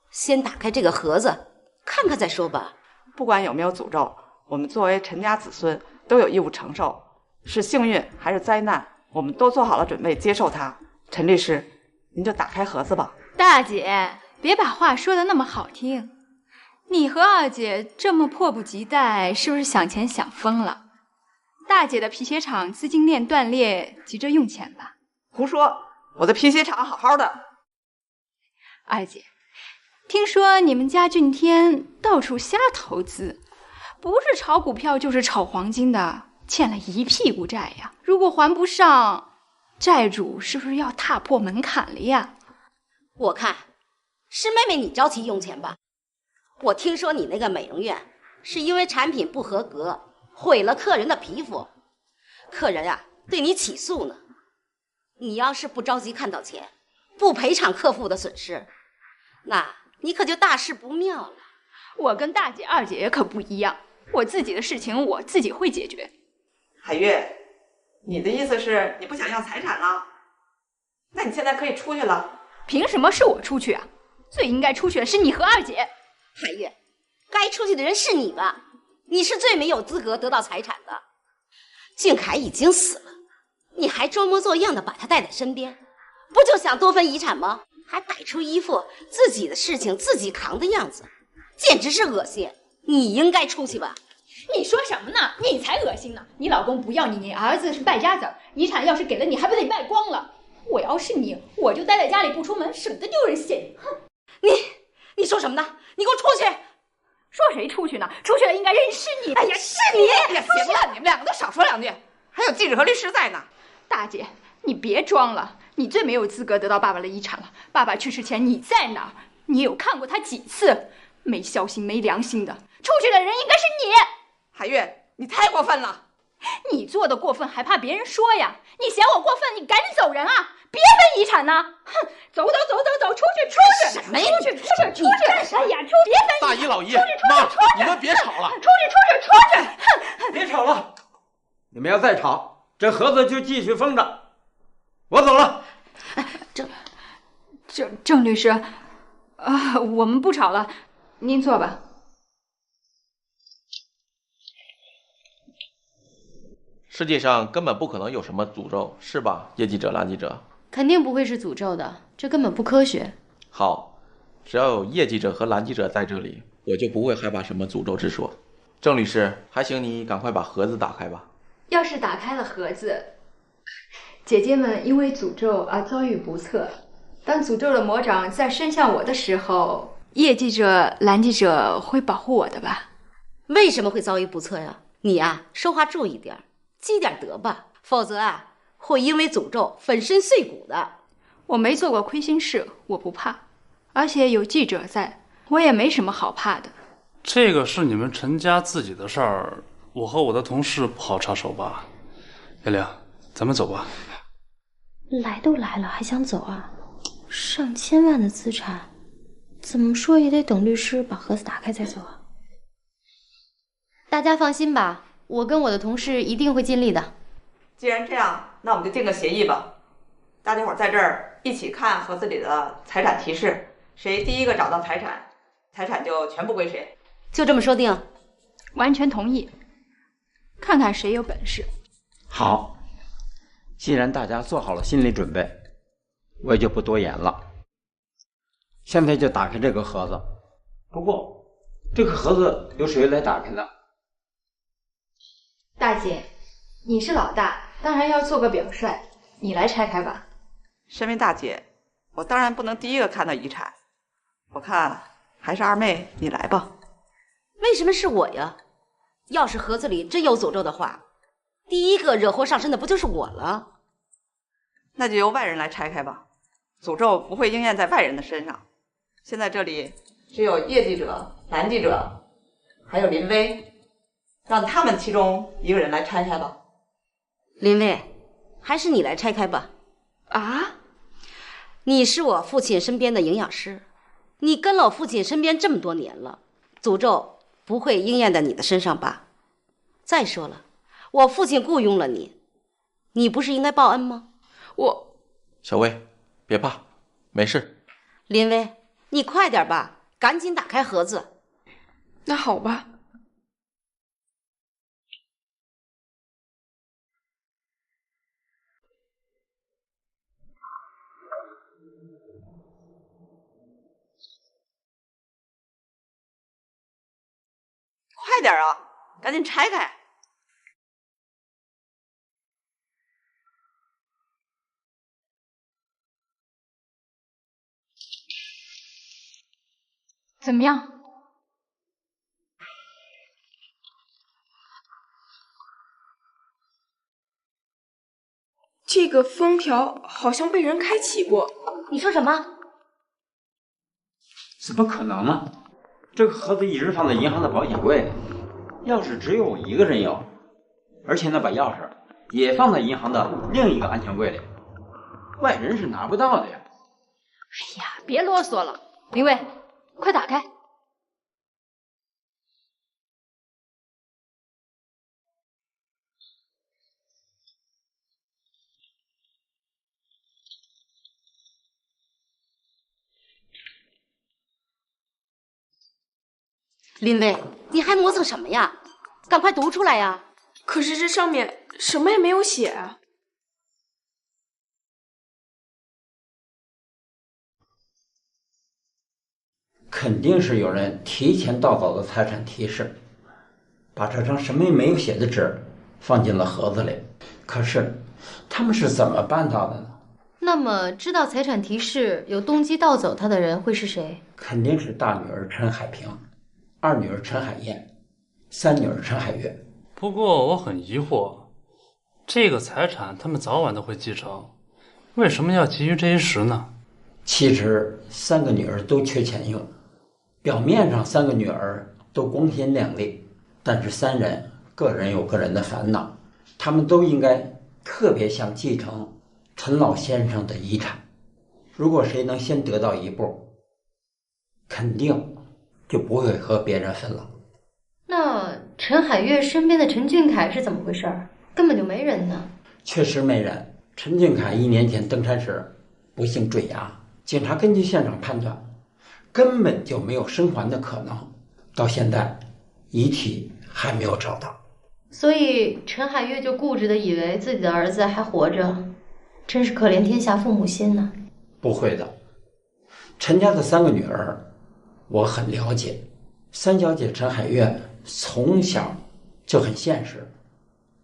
先打开这个盒子，看看再说吧。不管有没有诅咒，我们作为陈家子孙都有义务承受，是幸运还是灾难，我们都做好了准备接受它。陈律师，您就打开盒子吧。大姐，别把话说得那么好听。你和二姐这么迫不及待，是不是想钱想疯了？大姐的皮鞋厂资金链断裂，急着用钱吧？胡说，我的皮鞋厂好好的。二姐，听说你们家俊天到处瞎投资，不是炒股票就是炒黄金的，欠了一屁股债呀。如果还不上，债主是不是要踏破门槛了呀？我看是妹妹你着急用钱吧。我听说你那个美容院是因为产品不合格，毁了客人的皮肤，客人啊对你起诉呢。你要是不着急看到钱，不赔偿客户的损失，那你可就大事不妙了。我跟大姐、二姐可不一样，我自己的事情我自己会解决。海月，你的意思是你不想要财产了？那你现在可以出去了。凭什么是我出去啊？最应该出去的是你和二姐。海月，该出去的人是你吧？你是最没有资格得到财产的。靖凯已经死了，你还装模作样的把他带在身边，不就想多分遗产吗？还摆出一副自己的事情自己扛的样子，简直是恶心。你应该出去吧。你说什么呢？你才恶心呢！你老公不要你，你儿子是败家子，遗产要是给了你，还不得败光了？我要是你，我就待在家里不出门，省得丢人现眼。哼！你说什么呢？你给我出去！说谁出去呢？出去了应该认识你。哎呀，是你！哎呀，行了，你们两个都少说两句。还有记者和律师在呢。大姐，你别装了，你最没有资格得到爸爸的遗产了。爸爸去世前你在哪儿？你有看过他几次？没孝心、没良心的，出去的人应该是你。海月，你太过分了！你做的过分还怕别人说呀？你嫌我过分，你赶紧走人啊！别分遗产呢！哼，走，出去！什么呀？出去！干啥呀？别分！大姨老姨，妈，你们别吵了！出去！哼！别吵了！你们要再吵，这盒子就继续封着。我走了。郑律师，我们不吵了，您坐吧。世界上根本不可能有什么诅咒，是吧，叶记者、蓝记者？肯定不会是诅咒的，这根本不科学。好，只要有叶记者和蓝记者在这里，我就不会害怕什么诅咒之说。郑律师，还请你赶快把盒子打开吧。要是打开了盒子，姐姐们因为诅咒而遭遇不测，当诅咒的魔掌再伸向我的时候，叶记者、蓝记者会保护我的吧？为什么会遭遇不测呀？你啊，说话注意点，积点德吧，否则啊，会因为诅咒粉身碎骨的。我没做过亏心事，我不怕，而且有记者在，我也没什么好怕的。这个是你们陈家自己的事儿，我和我的同事不好插手吧？叶玲，咱们走吧。来都来了，还想走啊？上千万的资产，怎么说也得等律师把盒子打开再走啊。大家放心吧，我跟我的同事一定会尽力的。既然这样，那我们就定个协议吧。大家伙在这儿一起看盒子里的财产提示，谁第一个找到财产，财产就全部归谁。就这么说定。完全同意。看看谁有本事。好，既然大家做好了心理准备，我也就不多言了。现在就打开这个盒子。不过，这个盒子由谁来打开呢？大姐，你是老大，当然要做个表率，你来拆开吧。身为大姐，我当然不能第一个看到遗产。我看还是二妹你来吧。为什么是我呀？要是盒子里真有诅咒的话，第一个惹祸上身的不就是我了？那就由外人来拆开吧，诅咒不会应验在外人的身上。现在这里只有叶记者、蓝记者，还有林薇，让他们其中一个人来拆开吧。林薇，还是你来拆开吧。啊？你是我父亲身边的营养师，你跟了我父亲身边这么多年了，诅咒不会应验在你的身上吧？再说了，我父亲雇佣了你，你不是应该报恩吗？小薇，别怕，没事。林薇，你快点吧，赶紧打开盒子。那好吧。快点啊，赶紧拆开。怎么样？这个封条好像被人开启过。你说什么？怎么可能呢？这个盒子一直放在银行的保险柜里，钥匙只有我一个人有，而且那把钥匙也放在银行的另一个安全柜里，外人是拿不到的呀。哎呀，别啰嗦了，林薇，快打开。林薇，你还磨蹭什么呀？赶快读出来呀！可是这上面什么也没有写啊。肯定是有人提前盗走了财产提示，把这张什么也没有写的纸放进了盒子里。可是他们是怎么办到的呢？那么，知道财产提示有动机盗走它的人会是谁？肯定是大女儿陈海平，二女儿陈海燕，三女儿陈海月。不过我很疑惑，这个财产他们早晚都会继承，为什么要急于这一时呢？其实三个女儿都缺钱用，表面上三个女儿都光鲜亮丽，但是三人个人有个人的烦恼，他们都应该特别想继承陈老先生的遗产。如果谁能先得到一步，肯定就不会和别人分了。那陈海月身边的陈俊凯是怎么回事？根本就没人呢。确实没人。陈俊凯1年前登山时不幸坠崖，警察根据现场判断，根本就没有生还的可能。到现在，遗体还没有找到。所以陈海月就固执的以为自己的儿子还活着，真是可怜天下父母心呐。不会的，陈家的三个女儿，我很了解。三小姐陈海月从小就很现实，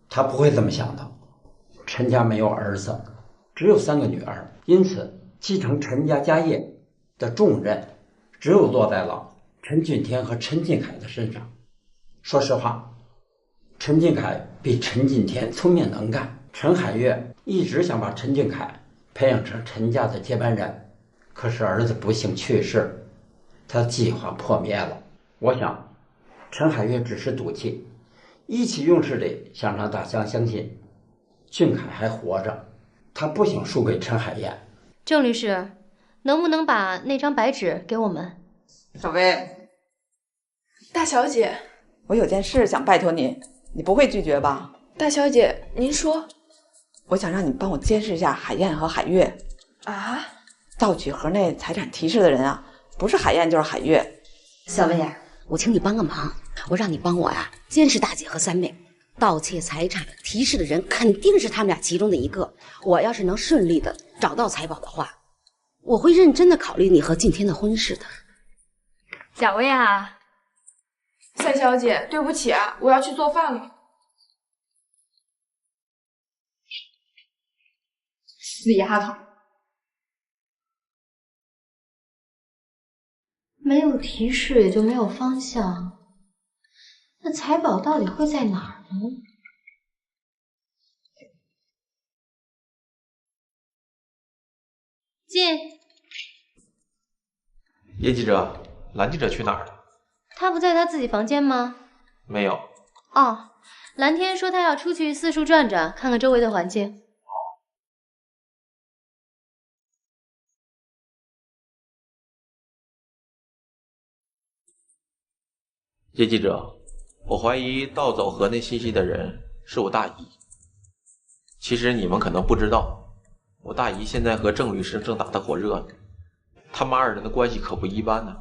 她不会这么想的。陈家没有儿子，只有3个女儿，因此继承陈家家业的重任只有落在了陈俊天和陈俊凯的身上。说实话，陈俊凯比陈俊天聪明能干，陈海月一直想把陈俊凯培养成陈家的接班人，可是儿子不幸去世，他计划破灭了。我想陈海月只是赌气，意气用事地想让大家相信俊凯还活着，他不想输给陈海燕。郑律师，能不能把那张白纸给我们？小薇，大小姐，我有件事想拜托你，你不会拒绝吧？大小姐，您说。我想让你帮我监视一下海燕和海月。啊？盗取盒内财产提示的人啊，不是海燕就是海月。小薇，我请你帮个忙，我让你帮我呀，监视大姐和三妹。盗窃财产提示的人肯定是他们俩其中的一个。我要是能顺利的找到财宝的话，我会认真的考虑你和敬天的婚事的。小薇啊，三小姐，对不起啊，我要去做饭了。死丫头！没有提示也就没有方向，那财宝到底会在哪儿呢？进。叶记者，蓝记者去哪儿了？他不在他自己房间吗？没有。哦，蓝天说他要出去四处转转，看看周围的环境。叶记者，我怀疑盗走盒内信息的人是我大姨。其实你们可能不知道，我大姨现在和郑律师正打得火热呢，他们二人的关系可不一般呢。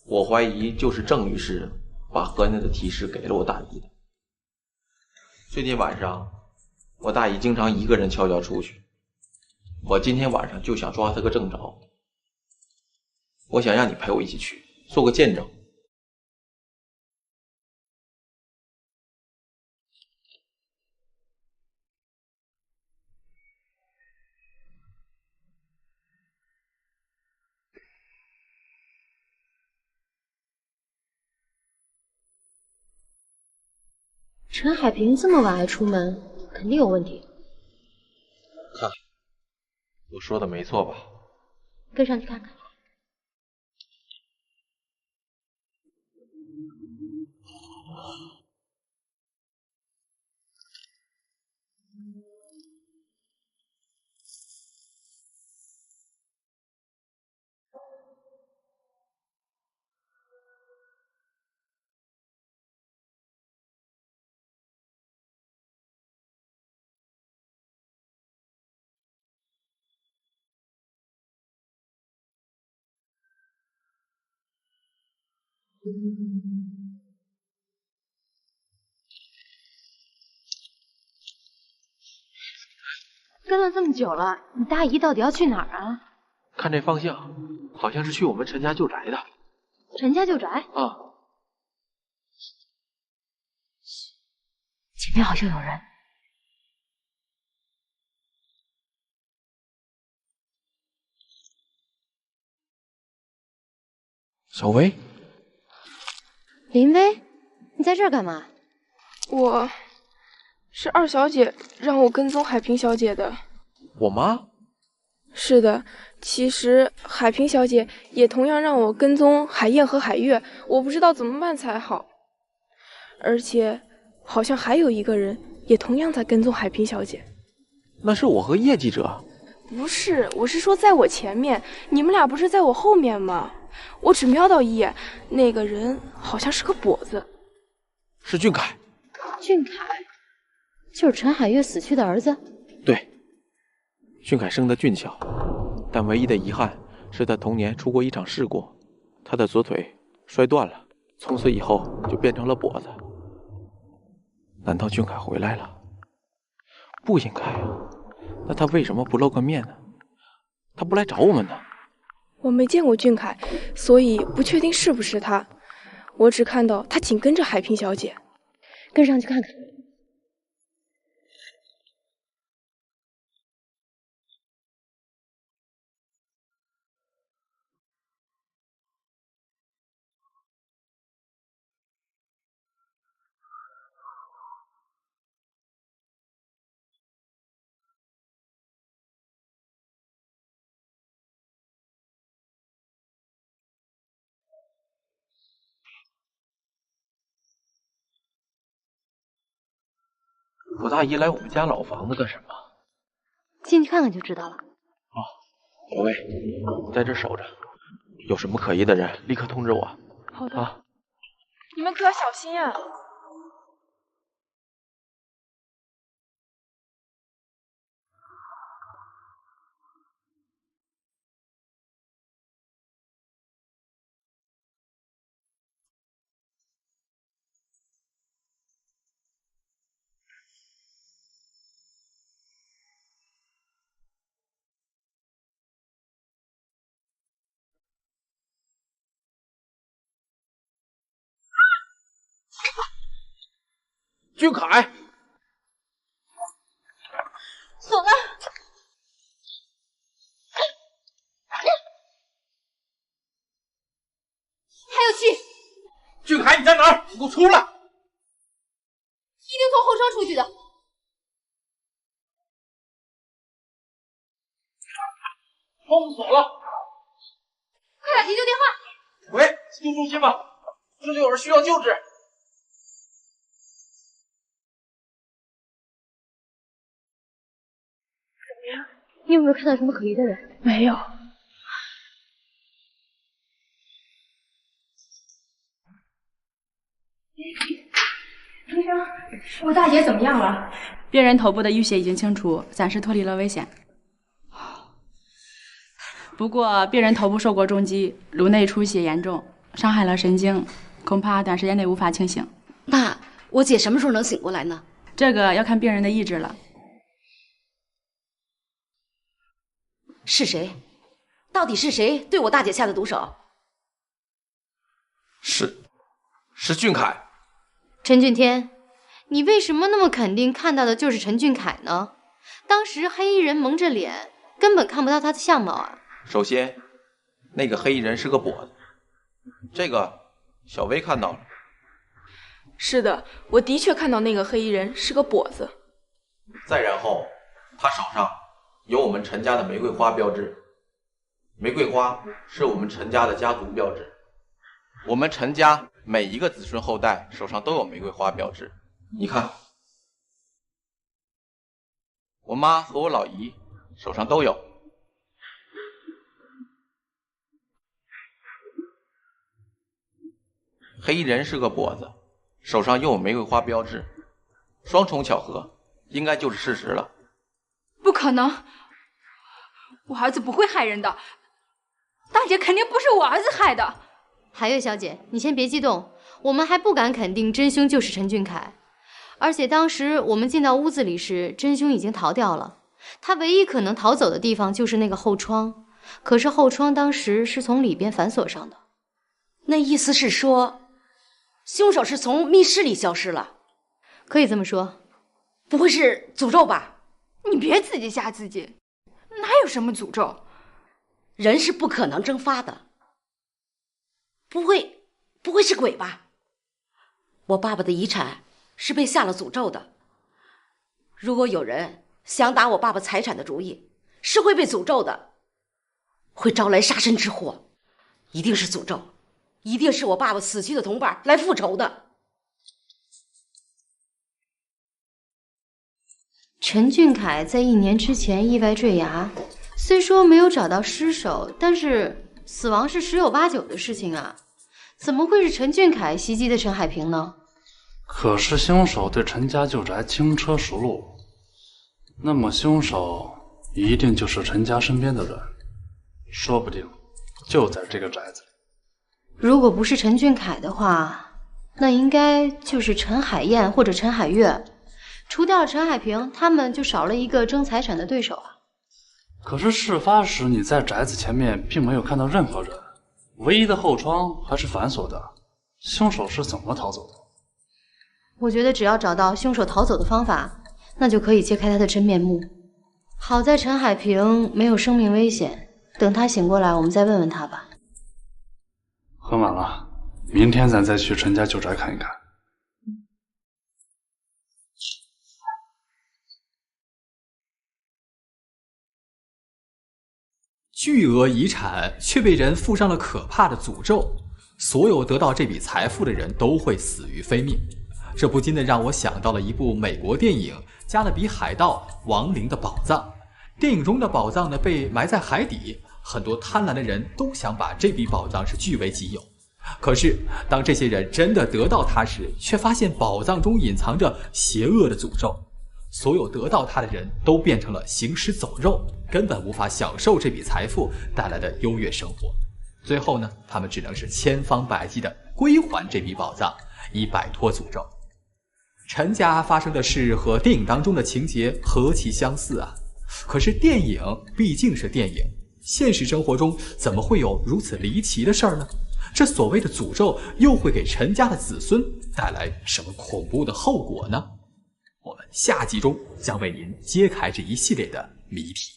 我怀疑就是郑律师把盒内的提示给了我大姨的。最近晚上，我大姨经常一个人悄悄出去，我今天晚上就想抓她个正着。我想让你陪我一起去，做个见证。陈海平这么晚还出门，肯定有问题。看，我说的没错吧？跟上去看看。跟了这么久了，你大姨到底要去哪儿啊？看这方向，好像是去我们陈家旧宅的。陈家旧宅？啊。前面好像有人。小薇，林薇，你在这儿干嘛？我是二小姐让我跟踪海平小姐的。我妈？是的，其实海平小姐也同样让我跟踪海燕和海月，我不知道怎么办才好。而且好像还有一个人也同样在跟踪海平小姐。那是我和叶记者。不是，我是说在我前面，你们俩不是在我后面吗？我只瞄到一眼，那个人好像是个跛子。是俊凯。俊凯，就是陈海月死去的儿子。对，俊凯生得俊俏，但唯一的遗憾是他童年出过一场事故，他的左腿摔断了，从此以后就变成了跛子。难道俊凯回来了？不应该啊，那他为什么不露个面呢？他不来找我们呢？我没见过俊凯，所以不确定是不是他。我只看到他紧跟着海平小姐。跟上去看看。我大姨来我们家老房子干什么？进去看看就知道了。小薇，你在这守着，有什么可疑的人立刻通知我。好的。啊，你们可要小心啊！俊凯，锁呢？还有气！俊凯，你在哪儿？你给我出来！一定从后窗出去的。封锁了。快打急救电话！喂，救助中心吗？这里有人需要救治。你有没有看到什么可疑的人？没有。医生，我大姐怎么样了？病人头部的淤血已经清除，暂时脱离了危险。不过，病人头部受过重击，颅内出血严重，伤害了神经，恐怕短时间内无法清醒。那我姐什么时候能醒过来呢？这个要看病人的意志了。是谁？到底是谁对我大姐下的毒手？是俊凯。陈俊天，你为什么那么肯定看到的就是陈俊凯呢？当时黑衣人蒙着脸，根本看不到他的相貌啊。首先，那个黑衣人是个跛子，这个小薇看到了。是的，我的确看到那个黑衣人是个跛子。再然后，他手上有我们陈家的玫瑰花标志，玫瑰花是我们陈家的家族标志。我们陈家每一个子孙后代手上都有玫瑰花标志。你看，我妈和我老姨手上都有。黑衣人是个跛子，手上又有玫瑰花标志，双重巧合，应该就是事实了。不可能，我儿子不会害人的，大姐肯定不是我儿子害的。海月小姐，你先别激动，我们还不敢肯定真凶就是陈俊凯。而且当时我们进到屋子里时，真凶已经逃掉了。他唯一可能逃走的地方就是那个后窗，可是后窗当时是从里边反锁上的。那意思是说，凶手是从密室里消失了？可以这么说。不会是诅咒吧？你别自己吓自己，哪有什么诅咒？人是不可能蒸发的。不会是鬼吧？我爸爸的遗产是被下了诅咒的。如果有人想打我爸爸财产的主意，是会被诅咒的，会招来杀身之祸，一定是诅咒，一定是我爸爸死去的同伴来复仇的。陈俊凯在1年之前意外坠崖，虽说没有找到尸首，但是死亡是10有8九的事情啊，怎么会是陈俊凯袭击的陈海平呢？可是凶手对陈家旧宅轻车熟路，那么凶手一定就是陈家身边的人，说不定就在这个宅子里。如果不是陈俊凯的话，那应该就是陈海燕或者陈海月。除掉了陈海平，他们就少了一个争财产的对手啊。可是事发时你在宅子前面并没有看到任何人，唯一的后窗还是反锁的，凶手是怎么逃走的？我觉得只要找到凶手逃走的方法，那就可以揭开他的真面目。好在陈海平没有生命危险，等他醒过来，我们再问问他吧。很晚了，明天咱再去陈家旧宅看一看。巨额遗产却被人附上了可怕的诅咒，所有得到这笔财富的人都会死于非命。这不禁的让我想到了一部美国电影《加勒比海盗：亡灵的宝藏》。电影中的宝藏呢，被埋在海底，很多贪婪的人都想把这笔宝藏是据为己有。可是当这些人真的得到它时，却发现宝藏中隐藏着邪恶的诅咒，所有得到它的人都变成了行尸走肉，根本无法享受这笔财富带来的优越生活。最后呢，他们只能是千方百计地归还这笔宝藏，以摆脱诅咒。陈家发生的事和电影当中的情节何其相似啊！可是电影毕竟是电影，现实生活中怎么会有如此离奇的事儿呢？这所谓的诅咒又会给陈家的子孙带来什么恐怖的后果呢？我们下集中将为您揭开这一系列的谜题。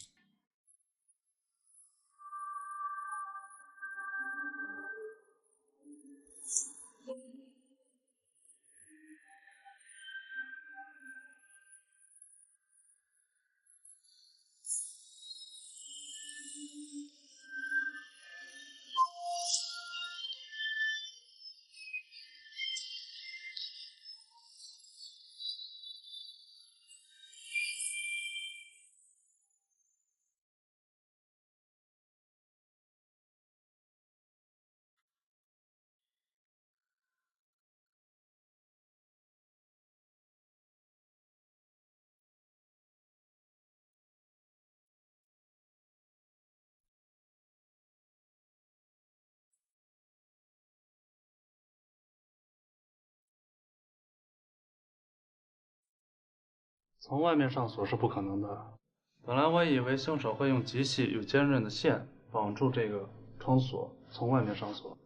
从外面上锁是不可能的。本来我以为凶手会用极细又尖锐的线绑住这个窗锁，从外面上锁，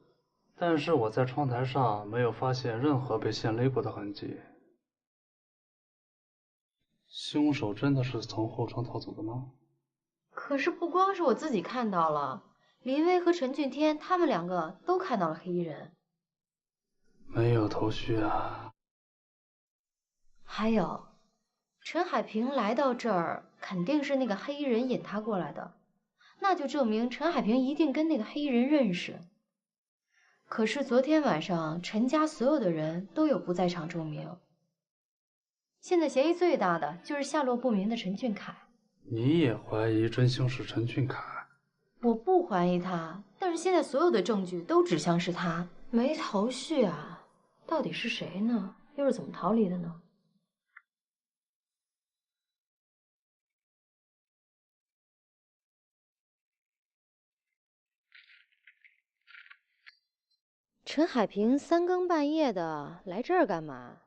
但是我在窗台上没有发现任何被线勒过的痕迹。凶手真的是从后窗逃走的吗？可是不光是我自己看到了，林薇和陈俊天他们2个都看到了黑衣人。没有头绪啊。还有陈海平来到这儿，肯定是那个黑衣人引他过来的，那就证明陈海平一定跟那个黑衣人认识。可是昨天晚上陈家所有的人都有不在场证明，现在嫌疑最大的就是下落不明的陈俊凯。你也怀疑真凶是陈俊凯？我不怀疑他，但是现在所有的证据都指向是他，没头绪啊，到底是谁呢？又是怎么逃离的呢？陈海平三更半夜的来这儿干嘛？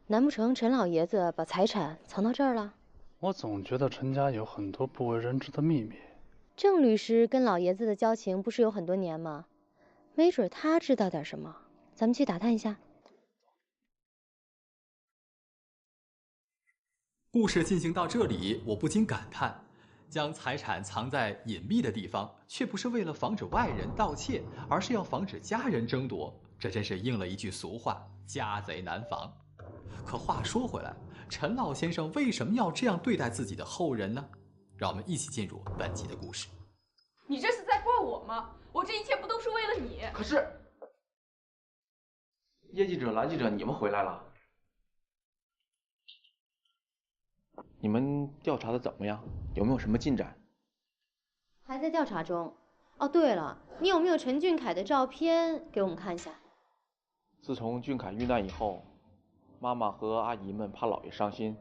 难不成陈老爷子把财产藏到这儿了？我总觉得陈家有很多不为人知的秘密。郑律师跟老爷子的交情不是有很多年吗？没准他知道点什么，咱们去打探一下。故事进行到这里，我不禁感叹，将财产藏在隐秘的地方，却不是为了防止外人盗窃，而是要防止家人争夺。这真是应了一句俗话，家贼难防。可话说回来，陈老先生为什么要这样对待自己的后人呢？让我们一起进入本集的故事。你这是在怪我吗？我这一切不都是为了你？可是，叶记者、蓝记者，你们回来了。你们调查的怎么样？有没有什么进展？还在调查中。哦，对了，你有没有陈俊凯的照片给我们看一下？自从俊凯遇难以后，妈妈和阿姨们怕姥爷伤心，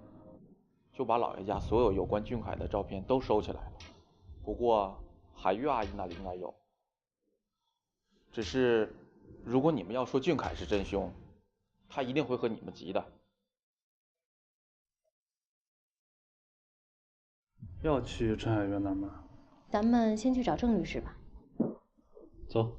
就把姥爷家所有有关俊凯的照片都收起来了。不过海月阿姨那里应该有。只是，如果你们要说俊凯是真凶，他一定会和你们急的。要去陈海月那儿吗？咱们先去找郑律师吧。走。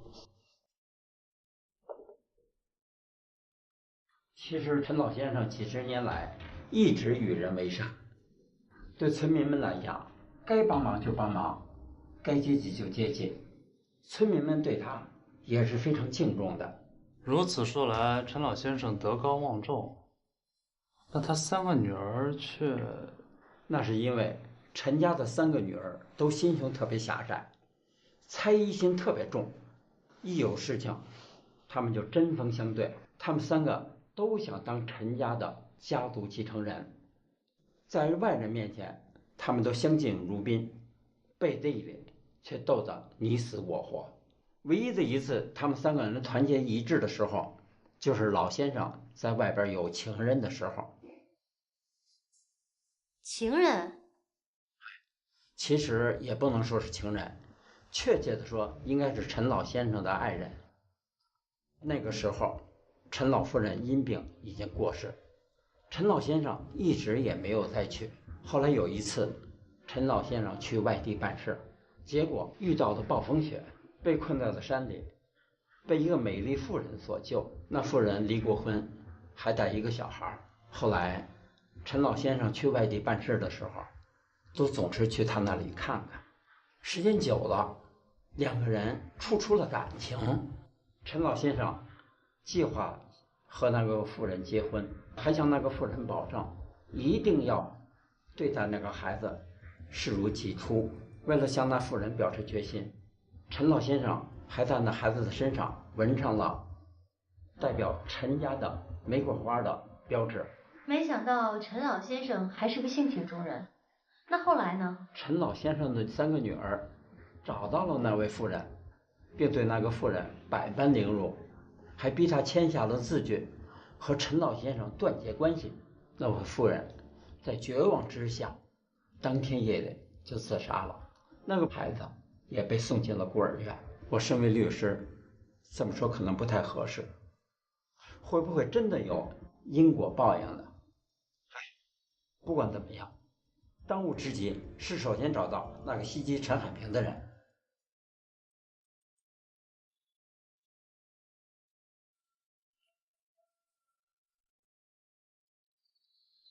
其实陈老先生几十年来一直与人为善，对村民们来讲，该帮忙就帮忙，该接济就接济，村民们对他也是非常敬重的。如此说来，陈老先生德高望重，那他三个女儿却……那是因为陈家的三个女儿都心胸特别狭窄，猜疑心特别重，一有事情，他们就针锋相对。他们三个都想当陈家的家族继承人，在外人面前，他们都相敬如宾，背地里却斗得你死我活。唯一的一次他们三个人团结一致的时候，就是老先生在外边有情人的时候。情人？其实也不能说是情人，确切的说，应该是陈老先生的爱人。那个时候，陈老夫人因病已经过世，陈老先生一直也没有再去。后来有一次，陈老先生去外地办事，结果遇到了暴风雪，被困在了山里，被一个美丽妇人所救。那妇人离过婚，还带一个小孩。后来陈老先生去外地办事的时候，都总是去他那里看看。时间久了，两个人处出了感情。陈老先生计划和那个妇人结婚，还向那个妇人保证一定要对待那个孩子视如己出。为了向那妇人表示决心，陈老先生还在那孩子的身上纹上了代表陈家的玫瑰花的标志。没想到陈老先生还是个性情中人。那后来呢？陈老先生的三个女儿找到了那位妇人，并对那个妇人百般凌辱，还逼她签下了字据，和陈老先生断绝关系。那位妇人在绝望之下，当天夜里就自杀了。那个孩子也被送进了孤儿院。我身为律师，这么说可能不太合适，会不会真的有因果报应呢？不管怎么样，当务之急是首先找到那个袭击陈海平的人。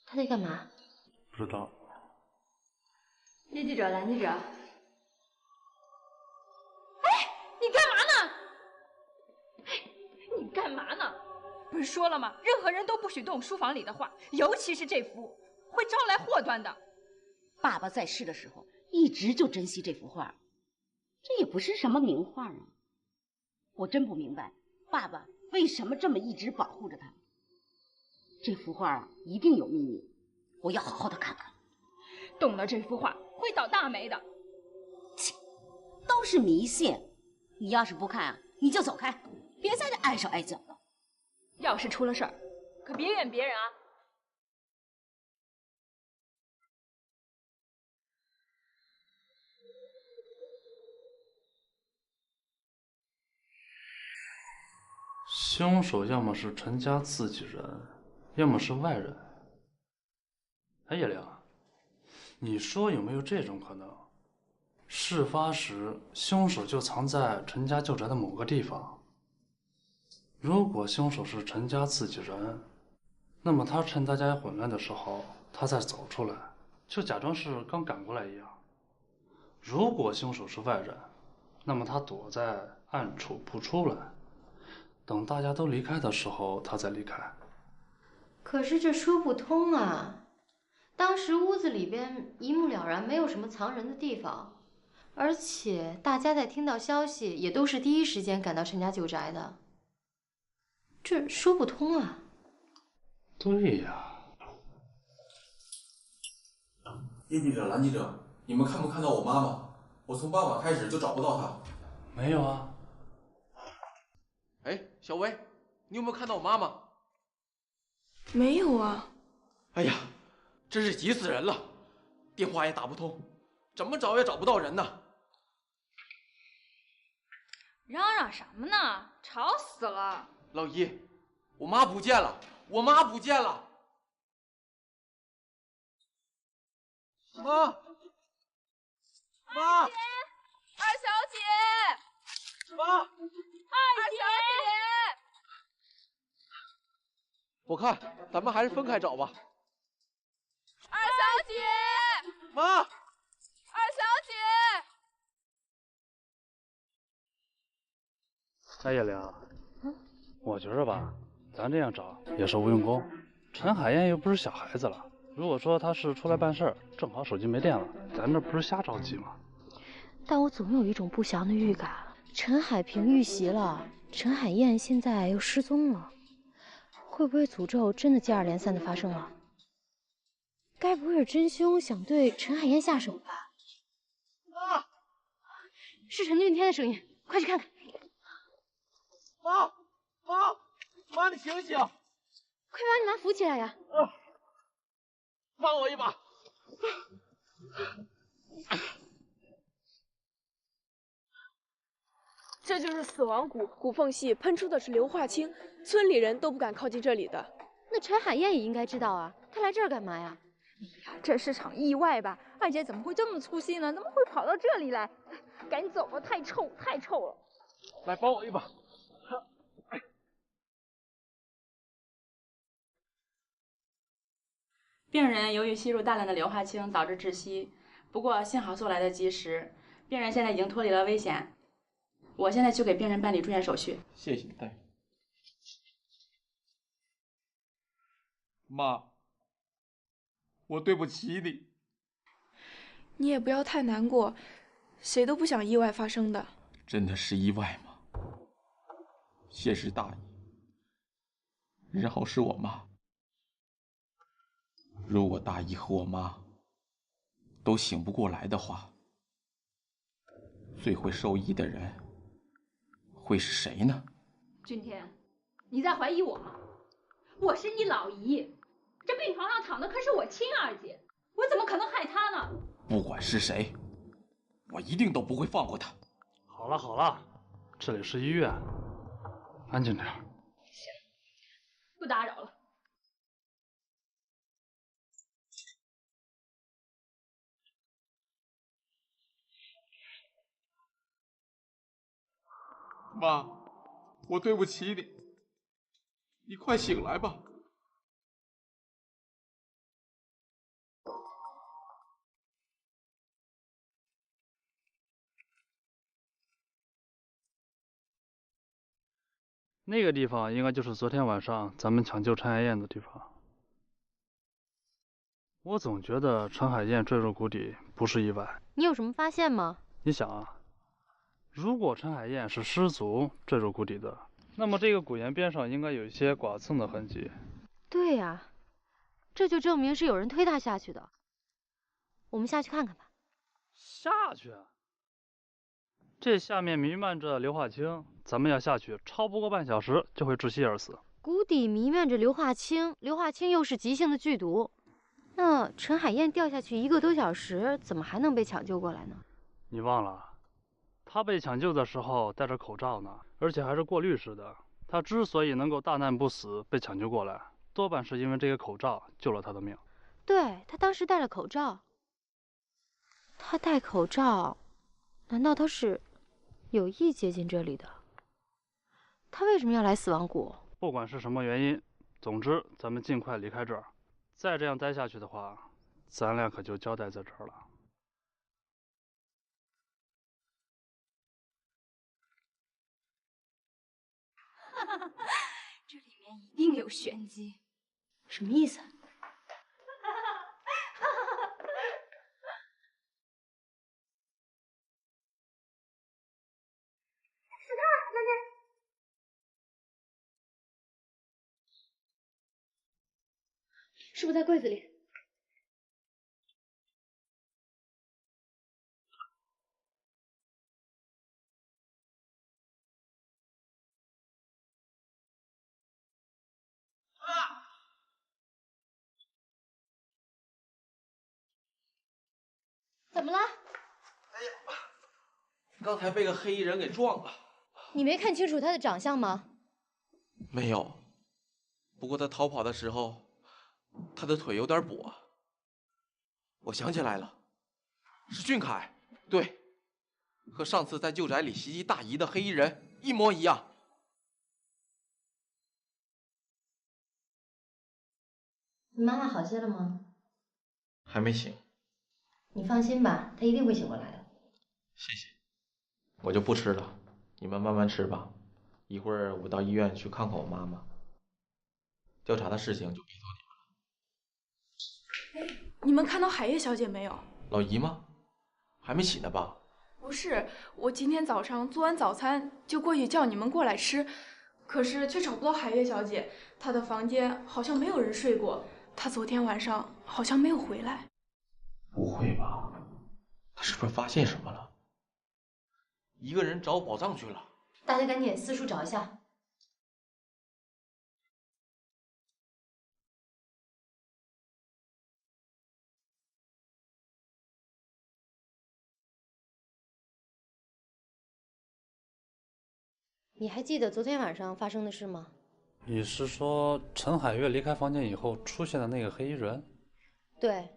他在干嘛？不知道。叶记者、蓝记者，哎，你干嘛呢？你干嘛呢？不是说了吗？任何人都不许动书房里的画，尤其是这幅，会招来祸端的。爸爸在世的时候一直就珍惜这幅画，这也不是什么名画啊。我真不明白，爸爸为什么这么一直保护着它。这幅画一定有秘密，我要好好的看看。动了这幅画会倒大霉的。切，都是迷信。你要是不看啊，你就走开，别在这碍手碍脚了。要是出了事儿，可别怨别人啊。凶手要么是陈家自己人，要么是外人。哎，叶良，你说有没有这种可能？事发时，凶手就藏在陈家旧宅的某个地方。如果凶手是陈家自己人，那么他趁大家混乱的时候，他再走出来，就假装是刚赶过来一样。如果凶手是外人，那么他躲在暗处不出来，等大家都离开的时候，他再离开。可是这说不通啊！当时屋子里边一目了然，没有什么藏人的地方，而且大家在听到消息也都是第一时间赶到陈家旧宅的，这说不通啊！对呀。叶记者、蓝记者，你们看没看到我妈妈？我从傍晚开始就找不到她。没有啊。哎，小薇，你有没有看到我妈妈？没有啊。哎呀，真是急死人了，电话也打不通，怎么找也找不到人呢。嚷嚷什么呢？吵死了！老姨，我妈不见了，我妈不见了！妈，妈，二小姐，妈，二小姐，我看咱们还是分开找吧。二小姐，妈，二小姐。哎，叶良，我觉着吧，咱这样找也是无用功。陈海燕又不是小孩子了，如果说她是出来办事儿，正好手机没电了，咱这不是瞎着急吗？但我总有一种不祥的预感，陈海平遇袭了，陈海燕现在又失踪了，会不会诅咒真的接二连三的发生了？该不会是真凶想对陈海燕下手吧？妈，是陈俊天的声音，快去看看！妈，你醒醒！快把你妈扶起来呀！帮我一把！这就是死亡谷，骨缝隙喷出的是硫化氢，村里人都不敢靠近这里的。那陈海燕也应该知道啊，她来这儿干嘛呀？哎呀，这是场意外吧？二姐怎么会这么粗心呢？怎么会跑到这里来？赶紧走吧，太臭了！来，帮我一把！病人由于吸入大量的硫化氢导致窒息，不过幸好送来的及时，病人现在已经脱离了危险。我现在去给病人办理住院手续。谢谢大夫。妈，我对不起你。你也不要太难过，谁都不想意外发生的。真的是意外吗？谢师大姨，然后是我妈。如果大姨和我妈都醒不过来的话，最会受益的人会是谁呢？俊天，你在怀疑我吗？我是你老姨，这病床上躺的可是我亲二姐，我怎么可能害她呢？不管是谁，我一定都不会放过她。好了，这里是医院，安静点。行，不打扰了。妈，我对不起你，你快醒来吧。那个地方应该就是昨天晚上咱们抢救陈海燕的地方。我总觉得陈海燕坠入谷底不是意外。你有什么发现吗？你想啊，如果陈海燕是失足坠入谷底的，那么这个谷沿边上应该有一些剐蹭的痕迹。对呀，这就证明是有人推她下去的。我们下去看看吧。下去？这下面弥漫着硫化氢，咱们要下去，超不过半小时就会窒息而死。谷底弥漫着硫化氢，硫化氢又是急性的剧毒。那陈海燕掉下去1个多小时，怎么还能被抢救过来呢？你忘了，她被抢救的时候戴着口罩呢，而且还是过滤式的，他之所以能够大难不死被抢救过来，多半是因为这个口罩救了他的命。对，他当时戴了口罩。他戴口罩，难道他是有意接近这里的？他为什么要来死亡谷？不管是什么原因，总之咱们尽快离开这儿。再这样待下去的话，咱俩可就交代在这儿了。这里面一定有玄机。什么意思？是不是在柜子里？怎么了？哎呀，刚才被个黑衣人给撞了。你没看清楚他的长相吗？没有，不过他逃跑的时候，他的腿有点跛。我想起来了，是俊凯，对，和上次在旧宅里袭击大姨的黑衣人一模一样。你妈妈好些了吗？还没醒。你放心吧，她一定会醒过来的。谢谢，我就不吃了，你们慢慢吃吧。一会儿我到医院去看看我妈妈，调查的事情就别做你们了。你们看到海叶小姐没有？老姨吗？还没起呢吧？不是，我今天早上做完早餐就过去叫你们过来吃，可是却找不到海叶小姐，她的房间好像没有人睡过，她昨天晚上好像没有回来。不会吧？他是不是发现什么了？一个人找宝藏去了。大家赶紧四处找一下。你还记得昨天晚上发生的事吗？你是说陈海月离开房间以后出现的那个黑衣人？对，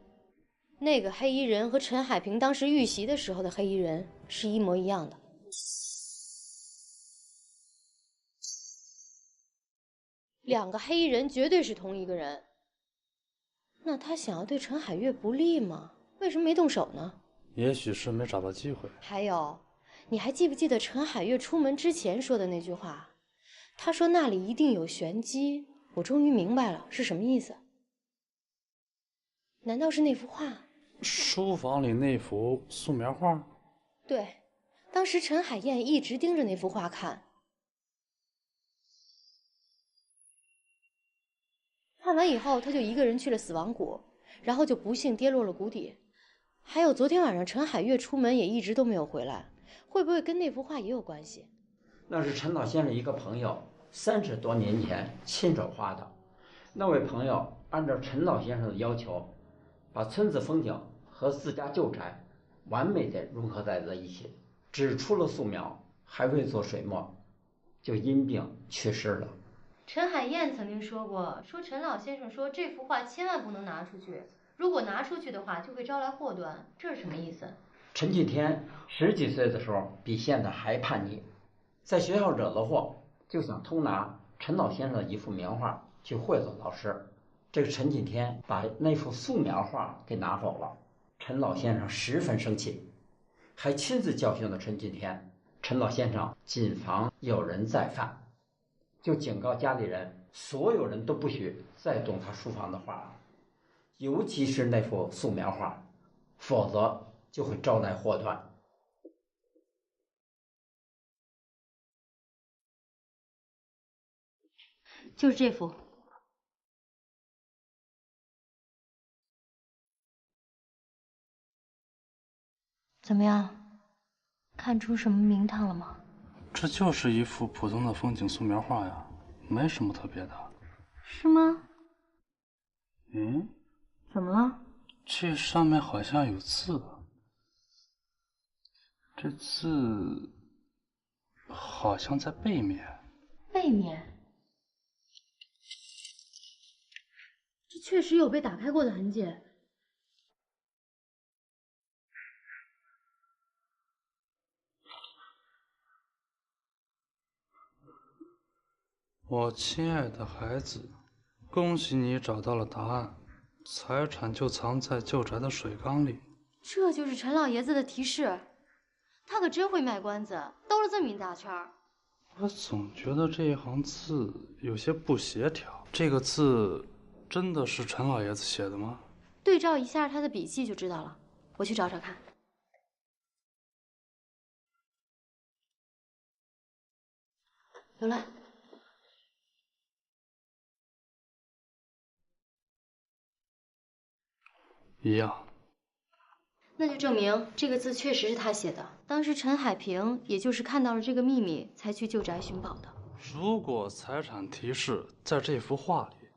那个黑衣人和陈海平当时遇袭的时候的黑衣人是一模一样的。两个黑衣人绝对是同一个人。那他想要对陈海月不利吗？为什么没动手呢？也许是没找到机会。还有，你还记不记得陈海月出门之前说的那句话？他说那里一定有玄机。我终于明白了是什么意思。难道是那幅画？书房里那幅素描画？对，当时陈海燕一直盯着那幅画看。看完以后，他就一个人去了死亡谷，然后就不幸跌落了谷底。还有昨天晚上陈海月出门也一直都没有回来，会不会跟那幅画也有关系？那是陈老先生一个朋友30多年前亲手画的。那位朋友按照陈老先生的要求，把村子风景和自家旧宅完美的融合在了一起，只出了素描，还未做水墨，就因病去世了。陈海燕曾经说过，陈老先生说这幅画千万不能拿出去，如果拿出去的话就会招来祸端，这是什么意思？陈继天10几岁的时候比现在还叛逆，在学校惹了祸，就想偷拿陈老先生的一幅名画去贿赂老师。这个陈继天把那幅素描画给拿走了，陈老先生十分生气，还亲自教训了陈继天。陈老先生谨防有人再犯，就警告家里人，所有人都不许再动他书房的画，尤其是那幅素描画，否则就会招来祸端。就是这幅。怎么样？看出什么名堂了吗？这就是一幅普通的风景素描画呀，没什么特别的。是吗？嗯？怎么了？这上面好像有字，这字好像在背面。背背面，这确实有被打开过的痕迹。我亲爱的孩子，恭喜你找到了答案，财产就藏在旧宅的水缸里。这就是陈老爷子的提示，他可真会卖关子，兜了这么一大圈儿。我总觉得这一行字有些不协调，这个字真的是陈老爷子写的吗？对照一下他的笔记就知道了，我去找找看。刘兰。一样，那就证明这个字确实是他写的。当时陈海平也就是看到了这个秘密，才去旧宅寻宝的。如果财产提示在这幅画里，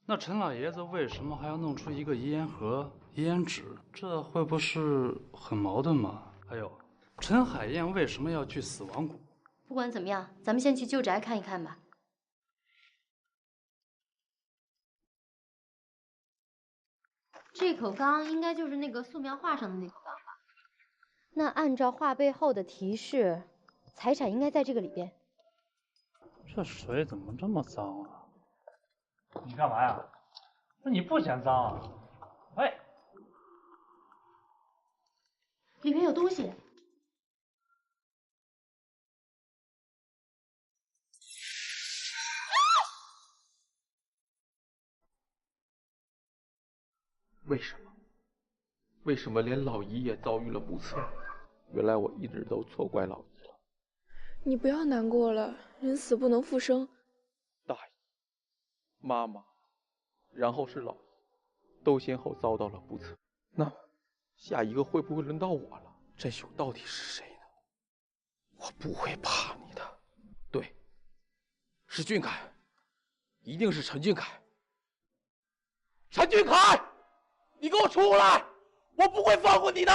那陈老爷子为什么还要弄出一个遗言盒、遗言纸？这会不是很矛盾吗？还有，陈海燕为什么要去死亡谷？不管怎么样，咱们先去旧宅看一看吧。这口缸应该就是那个素描画上的那口缸吧？那按照画背后的提示，财产应该在这个里边。这水怎么这么脏啊？你干嘛呀？那你不嫌脏啊？哎，里面有东西。为什么？为什么连老姨也遭遇了不测？原来我一直都错怪老姨了。你不要难过了，人死不能复生。大姨、妈妈，然后是老姨，都先后遭到了不测。那么，下一个会不会轮到我了？真凶到底是谁呢？我不会怕你的。对，是俊凯，一定是陈俊凯。陈俊凯！你给我出来！我不会放过你的！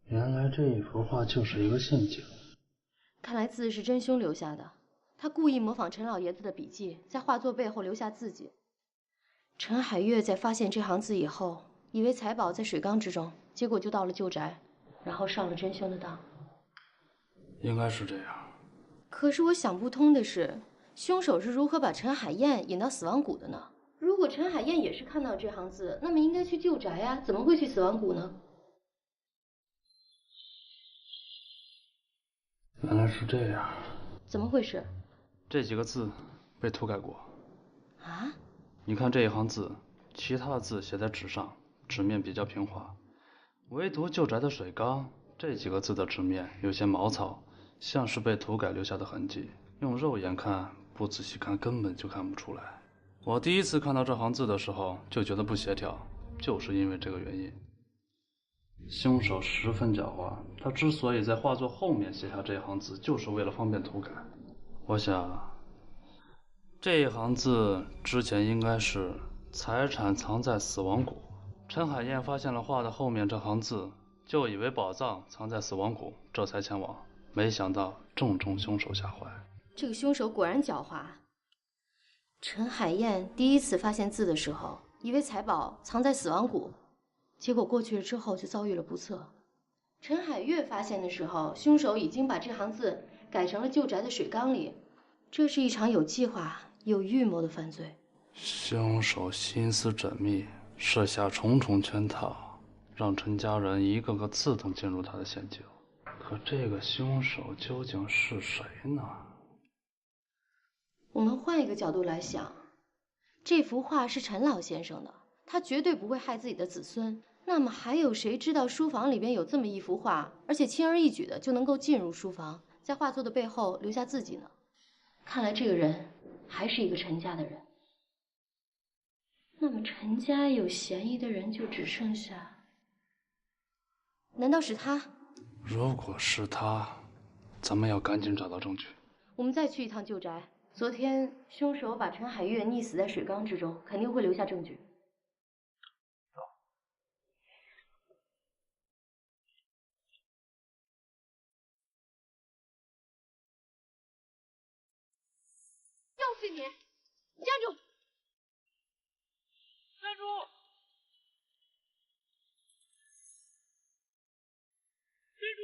原来这一幅画就是一个陷阱。看来字是真凶留下的，他故意模仿陈老爷子的笔记，在画作背后留下字迹。陈海月在发现这行字以后，以为财宝在水缸之中，结果就到了旧宅，然后上了真凶的当。应该是这样。可是我想不通的是，凶手是如何把陈海燕引到死亡谷的呢？如果陈海燕也是看到这行字，那么应该去旧宅呀，怎么会去死亡谷呢？原来是这样。怎么回事？这几个字被涂改过。啊？你看这一行字，其他的字写在纸上，纸面比较平滑，唯独旧宅的水缸这几个字的纸面有些毛糙，像是被涂改留下的痕迹。用肉眼看，不仔细看根本就看不出来。我第一次看到这行字的时候就觉得不协调，就是因为这个原因。凶手十分狡猾，他之所以在画作后面写下这行字，就是为了方便涂改。我想，这一行字之前应该是财产藏在死亡谷。陈海燕发现了画的后面这行字，就以为宝藏藏在死亡谷，这才前往，没想到正中凶手下怀。这个凶手果然狡猾。陈海燕第一次发现字的时候，以为财宝藏在死亡谷，结果过去了之后就遭遇了不测。陈海月发现的时候，凶手已经把这行字改成了旧宅的水缸里。这是一场有计划、有预谋的犯罪。凶手心思缜密，设下重重圈套，让陈家人一个个自动进入他的陷阱。可这个凶手究竟是谁呢？我们换一个角度来想，这幅画是陈老先生的，他绝对不会害自己的子孙。那么还有谁知道书房里边有这么一幅画，而且轻而易举的就能够进入书房，在画作的背后留下字迹呢？看来这个人还是一个陈家的人。那么陈家有嫌疑的人就只剩下……难道是他？如果是他，咱们要赶紧找到证据。我们再去一趟旧宅。昨天凶手把陈海月溺死在水缸之中，肯定会留下证据。诉你，站住！站住！站住！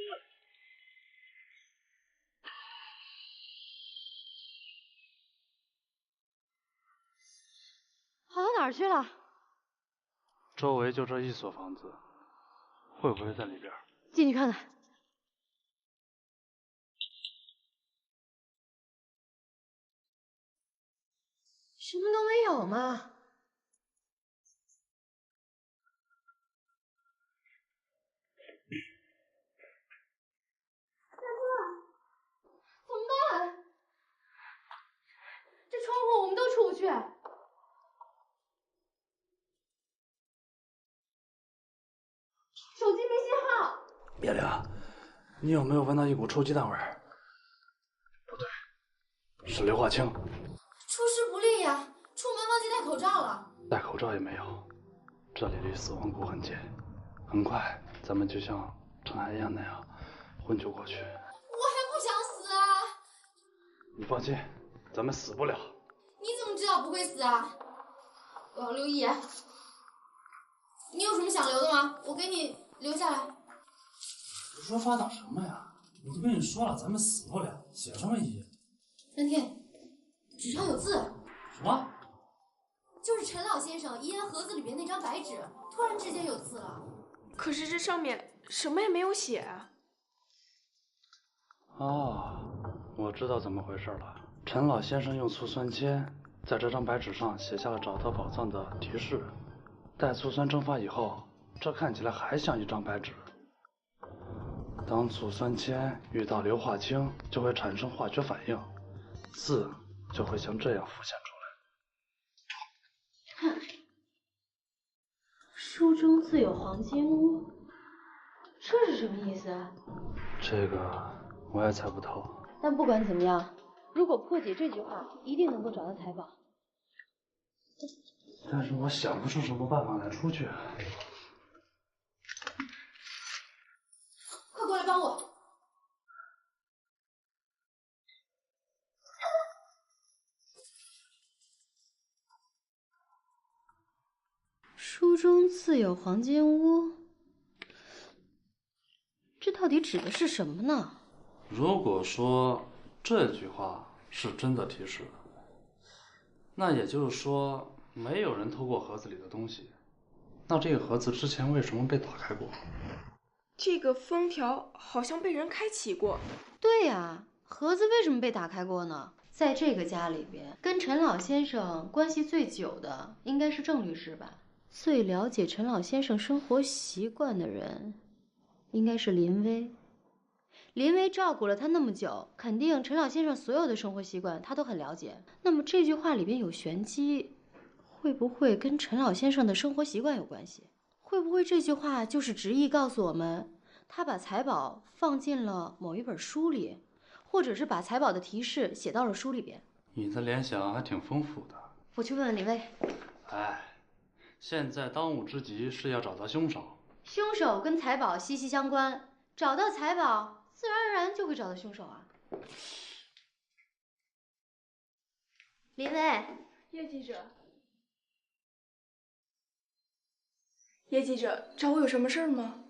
跑到哪儿去了？周围就这一所房子，会不会在里边？进去看看。什么都没有嘛。怎么办？这窗户我们都出不去。手机没信号。叶玲，你有没有闻到一股臭鸡蛋味儿？不对，是硫化氢。出师不利呀，出门忘记戴口罩了。戴口罩也没有，这里离死亡谷很近，很快咱们就像陈海燕那样昏厥过去。我还不想死啊！你放心，咱们死不了。你怎么知道不会死啊？我要留遗言。你有什么想留的吗？我给你留下来。胡说八道什么呀？我都跟你说了，咱们死不了，写什么遗言？蓝天，纸上有字。什么？就是陈老先生遗言盒子里边那张白纸，突然之间有字了。可是这上面什么也没有写啊。哦，我知道怎么回事了。陈老先生用醋酸铅在这张白纸上写下了找到宝藏的提示。待醋酸蒸发以后，这看起来还像一张白纸。当醋酸铅遇到硫化氢，就会产生化学反应，字就会像这样浮现出来。书中自有黄金屋，这是什么意思啊？这个我也猜不透。但不管怎么样，如果破解这句话，一定能够找到财宝。但是我想不出什么办法来出去。快过来帮我！书中自有黄金屋，这到底指的是什么呢？如果说这句话是真的提示，那也就是说没有人偷过盒子里的东西。那这个盒子之前为什么被打开过？这个封条好像被人开启过。对呀，盒子为什么被打开过呢？在这个家里边，跟陈老先生关系最久的应该是郑律师吧？最了解陈老先生生活习惯的人，应该是林薇。林薇照顾了他那么久，肯定陈老先生所有的生活习惯他都很了解。那么这句话里边有玄机，会不会跟陈老先生的生活习惯有关系？会不会这句话就是执意告诉我们，他把财宝放进了某一本书里，或者是把财宝的提示写到了书里边？你的联想还挺丰富的。我去问问林薇。哎，现在当务之急是要找到凶手。凶手跟财宝息息相关，找到财宝，自然而然就会找到凶手啊。林薇，叶记者。叶记者，找我有什么事儿吗？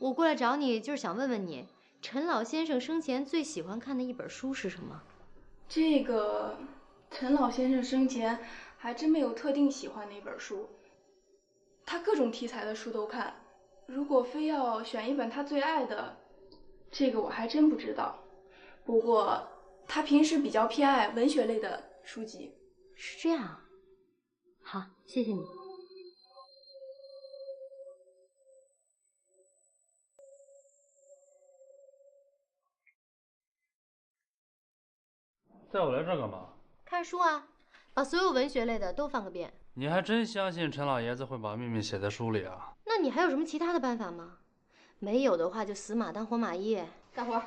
我过来找你就是想问问你，陈老先生生前最喜欢看的一本书是什么？这个，陈老先生生前还真没有特定喜欢的一本书，他各种题材的书都看。如果非要选一本他最爱的，这个我还真不知道。不过他平时比较偏爱文学类的书籍。是这样，好，谢谢你。带我来这干嘛？看书啊，把所有文学类的都翻个遍。你还真相信陈老爷子会把秘密写在书里啊？那你还有什么其他的办法吗？没有的话就死马当活马医，干活。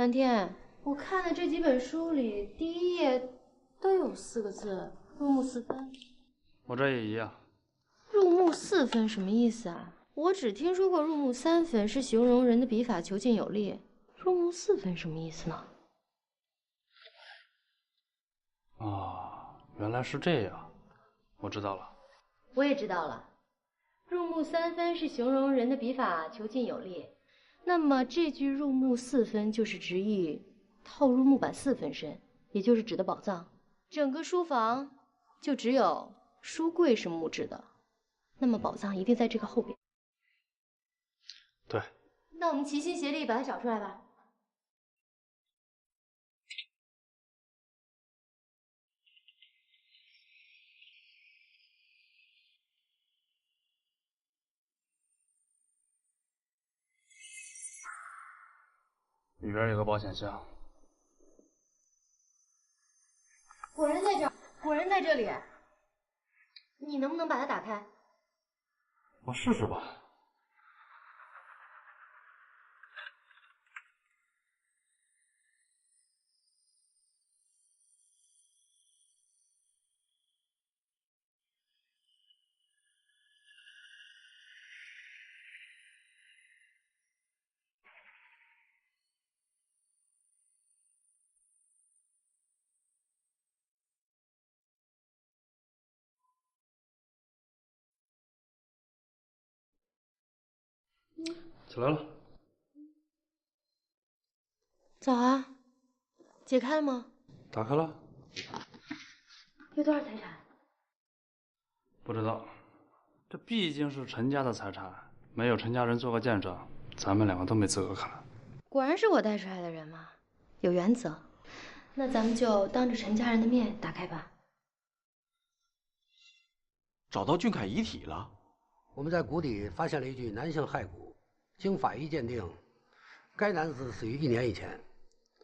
蓝天，我看的这几本书里，第一页都有4个字“入木四分”。我这也一样。入木4分什么意思啊？我只听说过入木3分是形容人的笔法遒劲有力，入木4分什么意思呢？啊，原来是这样，我知道了。我也知道了，入木3分是形容人的笔法遒劲有力，那么这句入木4分就是直译套入木板4分深，也就是指的宝藏。整个书房就只有书柜是木质的，那么宝藏一定在这个后边。对，那我们齐心协力把它找出来吧。里边有个保险箱。果然在这儿，果然在这里。你能不能把它打开？我试试吧。起来了。早啊，解开了吗？打开了。有多少财产？不知道，这毕竟是陈家的财产，没有陈家人做个见证，咱们2个都没资格看。果然是我带出来的人嘛，有原则。那咱们就当着陈家人的面打开吧。找到俊凯遗体了。我们在谷底发现了一具男性骸骨，经法医鉴定，该男子死于1年以前。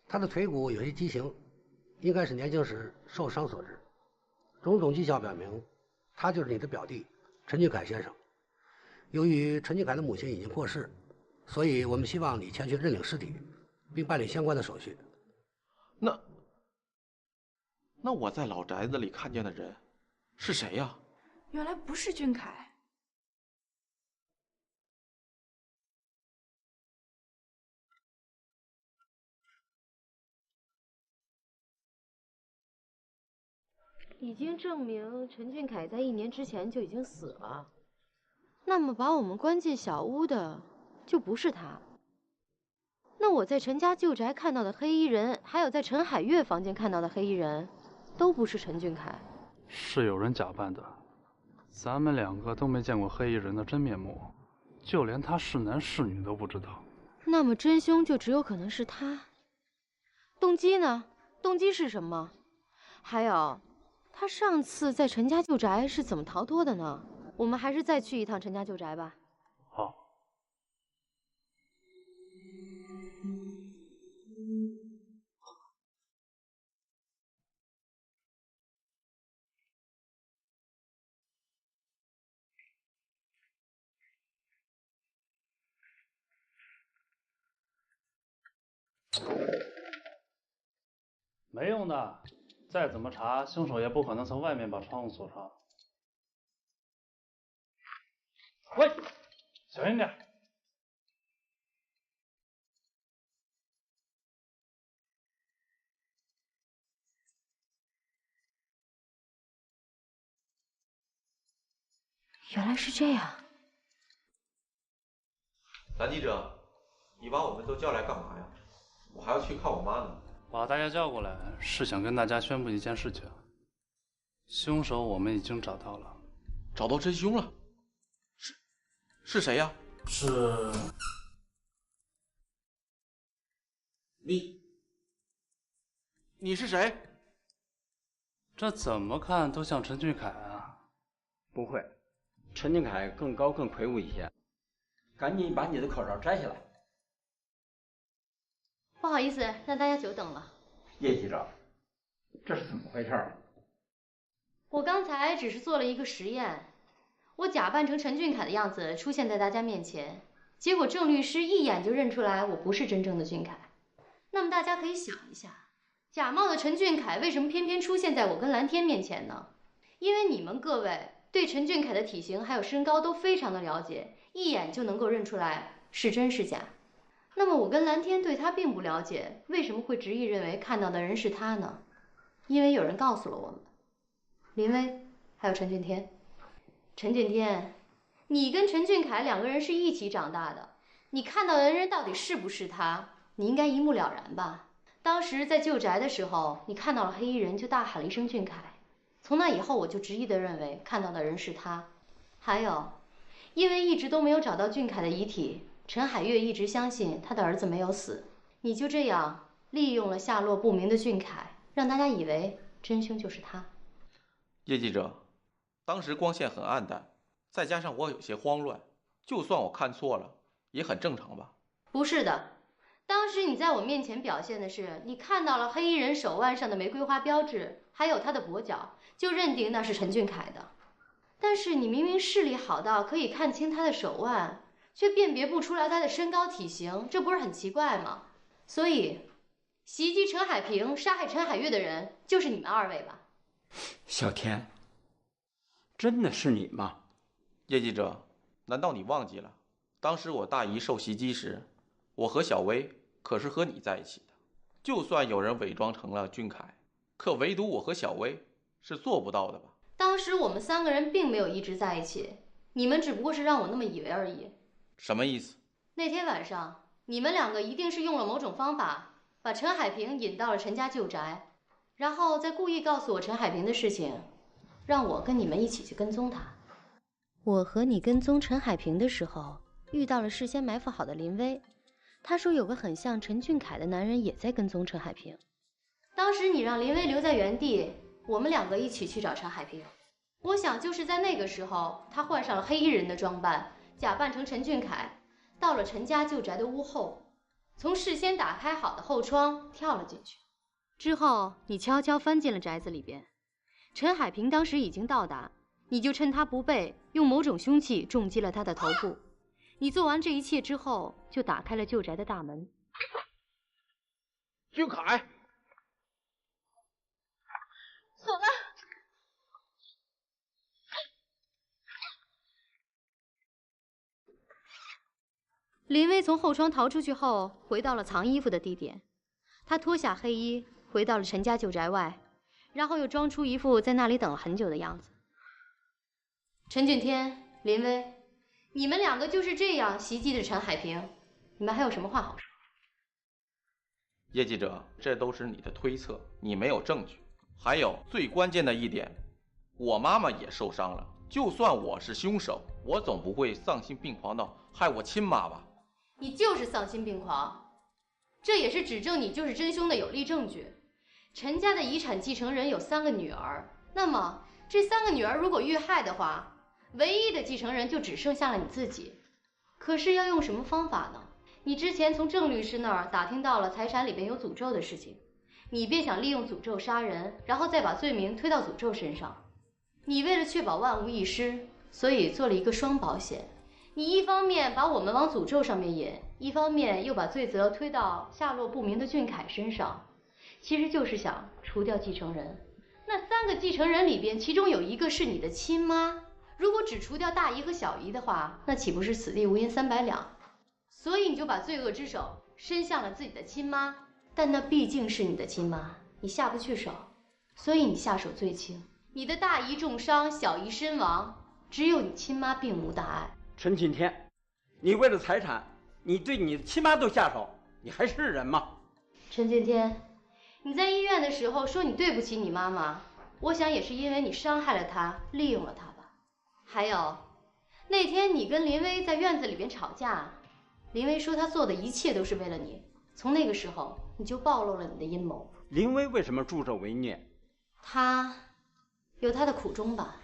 他的腿骨有些畸形，应该是年轻时受伤所致。种种迹象表明，他就是你的表弟陈俊凯先生。由于陈俊凯的母亲已经过世，所以我们希望你前去认领尸体，并办理相关的手续。那我在老宅子里看见的人是谁呀？原来不是俊凯。已经证明陈俊凯在1年之前就已经死了，那么把我们关进小屋的就不是他。那我在陈家旧宅看到的黑衣人，还有在陈海月房间看到的黑衣人，都不是陈俊凯。是有人假扮的，咱们2个都没见过黑衣人的真面目，就连他是男是女都不知道。那么真凶就只有可能是他。动机呢？动机是什么？还有，他上次在陈家旧宅是怎么逃脱的呢？我们还是再去一趟陈家旧宅吧。好。没用的，再怎么查，凶手也不可能从外面把窗户锁上。喂，小心点。原来是这样。蓝记者，你把我们都叫来干嘛呀？我还要去看我妈呢。把大家叫过来，是想跟大家宣布一件事情。凶手我们已经找到了。找到真凶了？是谁呀？是。你是谁？这怎么看都像陈俊凯啊。不会，陈俊凯更高更魁梧一些。赶紧把你的口罩摘下来。不好意思，让大家久等了。叶记者，这是怎么回事？我刚才只是做了一个实验，我假扮成陈俊凯的样子出现在大家面前，结果郑律师一眼就认出来我不是真正的俊凯。那么大家可以想一下，假冒的陈俊凯为什么偏偏出现在我跟蓝天面前呢？因为你们各位对陈俊凯的体型还有身高都非常的了解，一眼就能够认出来是真是假。那么我跟蓝天对他并不了解，为什么会执意认为看到的人是他呢？因为有人告诉了我们，林薇还有陈俊天。陈俊天，你跟陈俊凯两个人是一起长大的，你看到的人到底是不是他，你应该一目了然吧？当时在旧宅的时候，你看到了黑衣人就大喊了一声俊凯，从那以后我就执意的认为看到的人是他。还有，因为一直都没有找到俊凯的遗体，陈海月一直相信他的儿子没有死，你就这样利用了下落不明的俊凯，让大家以为真凶就是他。叶记者，当时光线很暗淡，再加上我有些慌乱，就算我看错了，也很正常吧？不是的，当时你在我面前表现的是，你看到了黑衣人手腕上的玫瑰花标志，还有他的跛脚，就认定那是陈俊凯的。但是你明明视力好到可以看清他的手腕，却辨别不出来他的身高体型，这不是很奇怪吗？所以，袭击陈海平、杀害陈海月的人就是你们二位吧？小天，真的是你吗？叶记者，难道你忘记了，当时我大姨受袭击时，我和小薇可是和你在一起的。就算有人伪装成了俊凯，可唯独我和小薇是做不到的吧？当时我们三个人并没有一直在一起，你们只不过是让我那么以为而已。什么意思？那天晚上，你们两个一定是用了某种方法，把陈海平引到了陈家旧宅，然后再故意告诉我陈海平的事情，让我跟你们一起去跟踪他。我和你跟踪陈海平的时候，遇到了事先埋伏好的林薇，他说有个很像陈俊凯的男人也在跟踪陈海平。当时你让林薇留在原地，我们两个一起去找陈海平。我想就是在那个时候，他换上了黑衣人的装扮，假扮成陈俊凯，到了陈家旧宅的屋后，从事先打开好的后窗跳了进去。之后你悄悄翻进了宅子里边，陈海平当时已经到达，你就趁他不备，用某种凶器重击了他的头部。你做完这一切之后，就打开了旧宅的大门。俊凯，走了。林薇从后窗逃出去后，回到了藏衣服的地点。她脱下黑衣，回到了陈家旧宅外，然后又装出一副在那里等了很久的样子。陈俊天、林薇，你们两个就是这样袭击的陈海平，你们还有什么话好说？叶记者，这都是你的推测，你没有证据。还有最关键的一点，我妈妈也受伤了，就算我是凶手，我总不会丧心病狂到害我亲妈吧？你就是丧心病狂，这也是指证你就是真凶的有力证据。陈家的遗产继承人有3个女儿，那么这3个女儿如果遇害的话，唯一的继承人就只剩下了你自己。可是要用什么方法呢？你之前从郑律师那儿打听到了财产里边有诅咒的事情，你便想利用诅咒杀人，然后再把罪名推到诅咒身上。你为了确保万无一失，所以做了一个双保险。你一方面把我们往诅咒上面引，一方面又把罪责推到下落不明的俊凯身上，其实就是想除掉继承人。那3个继承人里边，其中有一个是你的亲妈，如果只除掉大姨和小姨的话，那岂不是此地无银300两？所以你就把罪恶之手伸向了自己的亲妈，但那毕竟是你的亲妈，你下不去手，所以你下手最轻。你的大姨重伤，小姨身亡，只有你亲妈并无大碍。陈俊天，你为了财产，你对你的亲妈都下手，你还是人吗？陈俊天，你在医院的时候说你对不起你妈妈，我想也是因为你伤害了她，利用了她吧。还有，那天你跟林薇在院子里边吵架，林薇说她做的一切都是为了你，从那个时候你就暴露了你的阴谋。林薇为什么助纣为虐？她有她的苦衷吧。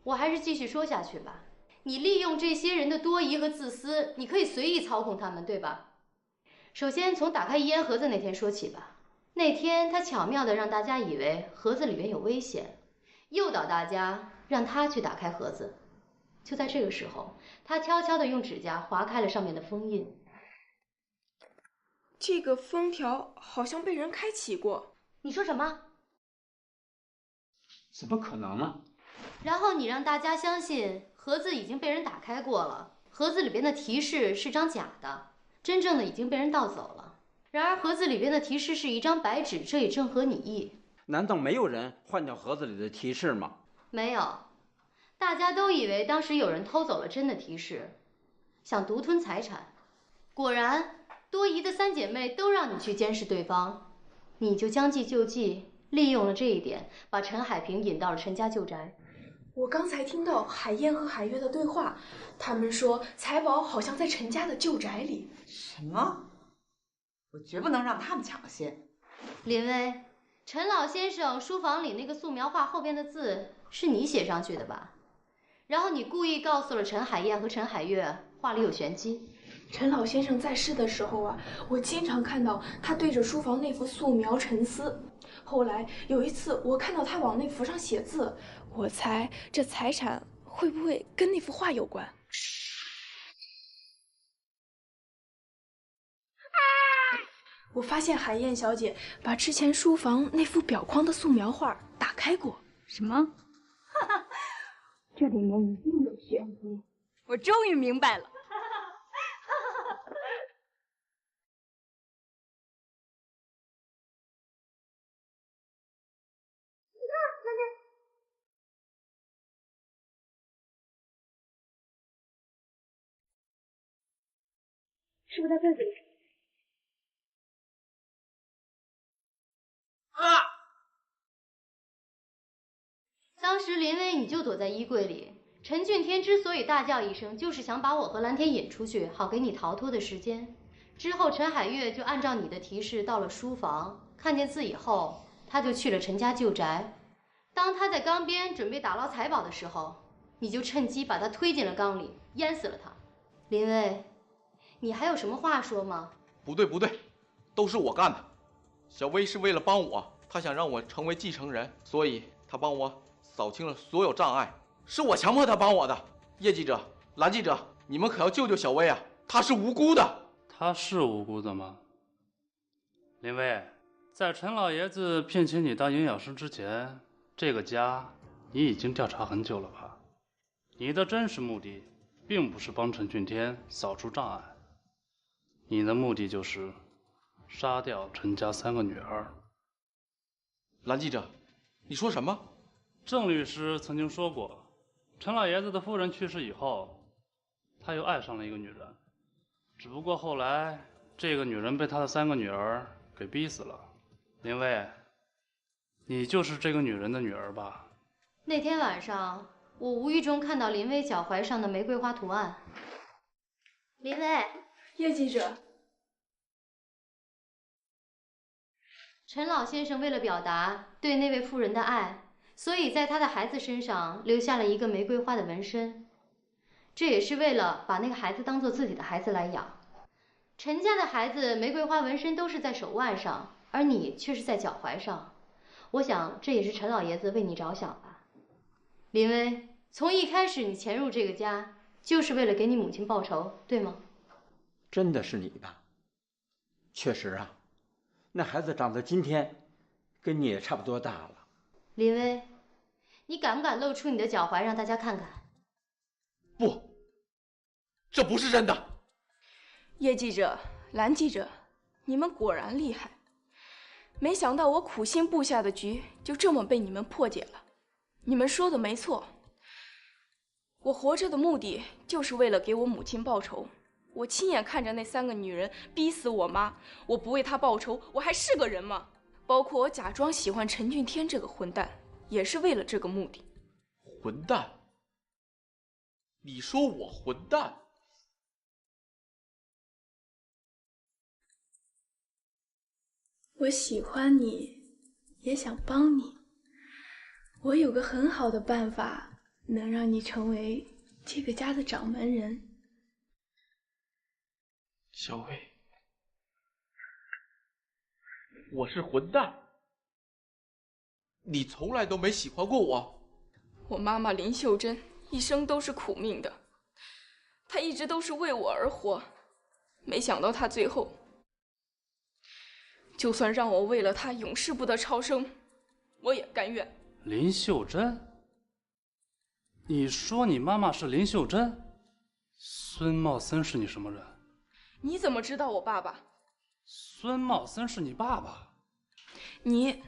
我还是继续说下去吧。你利用这些人的多疑和自私，你可以随意操控他们，对吧？首先从打开遗言盒子那天说起吧。那天他巧妙地让大家以为盒子里面有危险，诱导大家让他去打开盒子。就在这个时候，他悄悄地用指甲划开了上面的封印。这个封条好像被人开启过。你说什么？怎么可能呢？然后你让大家相信盒子已经被人打开过了，盒子里边的提示是张假的，真正的已经被人盗走了。然而盒子里边的提示是一张白纸，这也正合你意。难道没有人换掉盒子里的提示吗？没有，大家都以为当时有人偷走了真的提示，想独吞财产。果然，多疑的三姐妹都让你去监视对方，你就将计就计，利用了这一点，把陈海平引到了陈家旧宅。我刚才听到海燕和海月的对话，他们说财宝好像在陈家的旧宅里。什么？我绝不能让他们抢先。林薇，陈老先生书房里那个素描画后边的字是你写上去的吧？然后你故意告诉了陈海燕和陈海月，画里有玄机。陈老先生在世的时候啊，我经常看到他对着书房那幅素描沉思。后来有一次，我看到他往那幅上写字，我猜这财产会不会跟那幅画有关？我发现海燕小姐把之前书房那幅裱框的素描画打开过。什么？哈哈，这里面一定有玄机。我终于明白了。是不是在这里？当时林薇你就躲在衣柜里，陈俊天之所以大叫一声，就是想把我和蓝天引出去，好给你逃脱的时间。之后陈海月就按照你的提示到了书房，看见字以后，他就去了陈家旧宅。当他在缸边准备打捞财宝的时候，你就趁机把他推进了缸里，淹死了他。林薇，你还有什么话说吗？不对，都是我干的。小薇是为了帮我，她想让我成为继承人，所以她帮我扫清了所有障碍，是我强迫她帮我的。叶记者、蓝记者，你们可要救救小薇啊！她是无辜的。她是无辜的吗？林薇，在陈老爷子聘请你当营养师之前，这个家你已经调查很久了吧？你的真实目的并不是帮陈俊天扫除障碍，你的目的就是杀掉陈家3个女儿。蓝记者，你说什么？郑律师曾经说过，陈老爷子的夫人去世以后，他又爱上了一个女人，只不过后来这个女人被他的3个女儿给逼死了。林薇，你就是这个女人的女儿吧？那天晚上，我无意中看到林薇脚踝上的玫瑰花图案。林薇，叶记者，陈老先生为了表达对那位妇人的爱，所以在他的孩子身上留下了一个玫瑰花的纹身，这也是为了把那个孩子当做自己的孩子来养。陈家的孩子玫瑰花纹身都是在手腕上，而你却是在脚踝上。我想这也是陈老爷子为你着想吧。林薇，从一开始你潜入这个家，就是为了给你母亲报仇，对吗？真的是你吧？确实啊，那孩子长到今天，跟你也差不多大了。林薇，你敢不敢露出你的脚踝让大家看看？不，这不是真的。叶记者、蓝记者，你们果然厉害。没想到我苦心布下的局就这么被你们破解了。你们说的没错，我活着的目的就是为了给我母亲报仇。我亲眼看着那3个女人逼死我妈，我不为她报仇，我还是个人吗？包括我假装喜欢陈俊天这个混蛋，也是为了这个目的。混蛋？你说我混蛋？我喜欢你，也想帮你。我有个很好的办法，能让你成为这个家的掌门人。小薇，我是混蛋，你从来都没喜欢过我。我妈妈林秀珍一生都是苦命的，她一直都是为我而活，没想到她最后就算让我为了他永世不得超生，我也甘愿。林秀珍？你说你妈妈是林秀珍？孙茂森是你什么人？你怎么知道我爸爸？孙茂森是你爸爸？你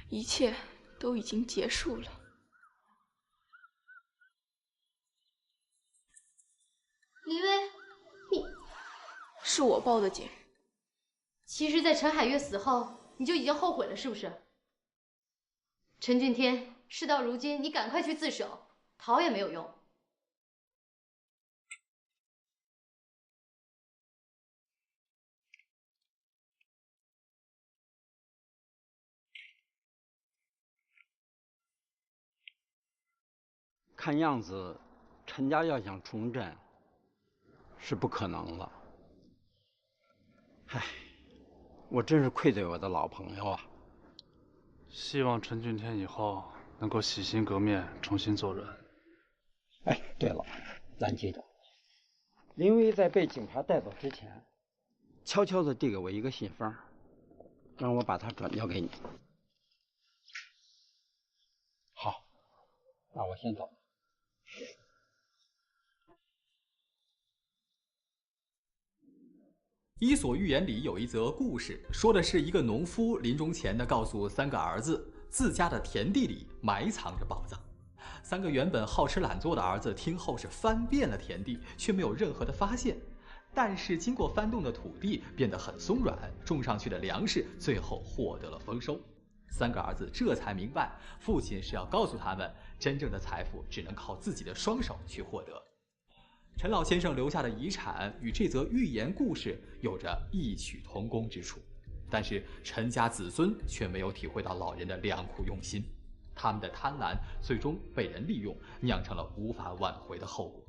一切都已经结束了。李薇，你是我报的警。其实，在陈海月死后，你就已经后悔了，是不是？陈俊天，事到如今，你赶快去自首，逃也没有用。看样子，陈家要想重振，是不可能了。唉，我真是愧对我的老朋友啊！希望陈俊天以后能够洗心革面，重新做人。哎，对了，咱记着，林薇在被警察带走之前，悄悄地递给我一个信封，让我把它转交给你。好，那我先走。《伊索寓言》里有一则故事，说的是一个农夫临终前告诉3个儿子，自家的田地里埋藏着宝藏。3个原本好吃懒做的儿子听后是翻遍了田地，却没有任何的发现。但是经过翻动的土地变得很松软，种上去的粮食最后获得了丰收。3个儿子这才明白，父亲是要告诉他们，真正的财富只能靠自己的双手去获得。陈老先生留下的遗产与这则寓言故事有着异曲同工之处，但是陈家子孙却没有体会到老人的良苦用心，他们的贪婪最终被人利用，酿成了无法挽回的后果。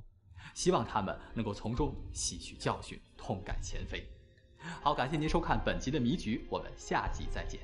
希望他们能够从中吸取教训，痛改前非。好，感谢您收看本集的迷局，我们下集再见。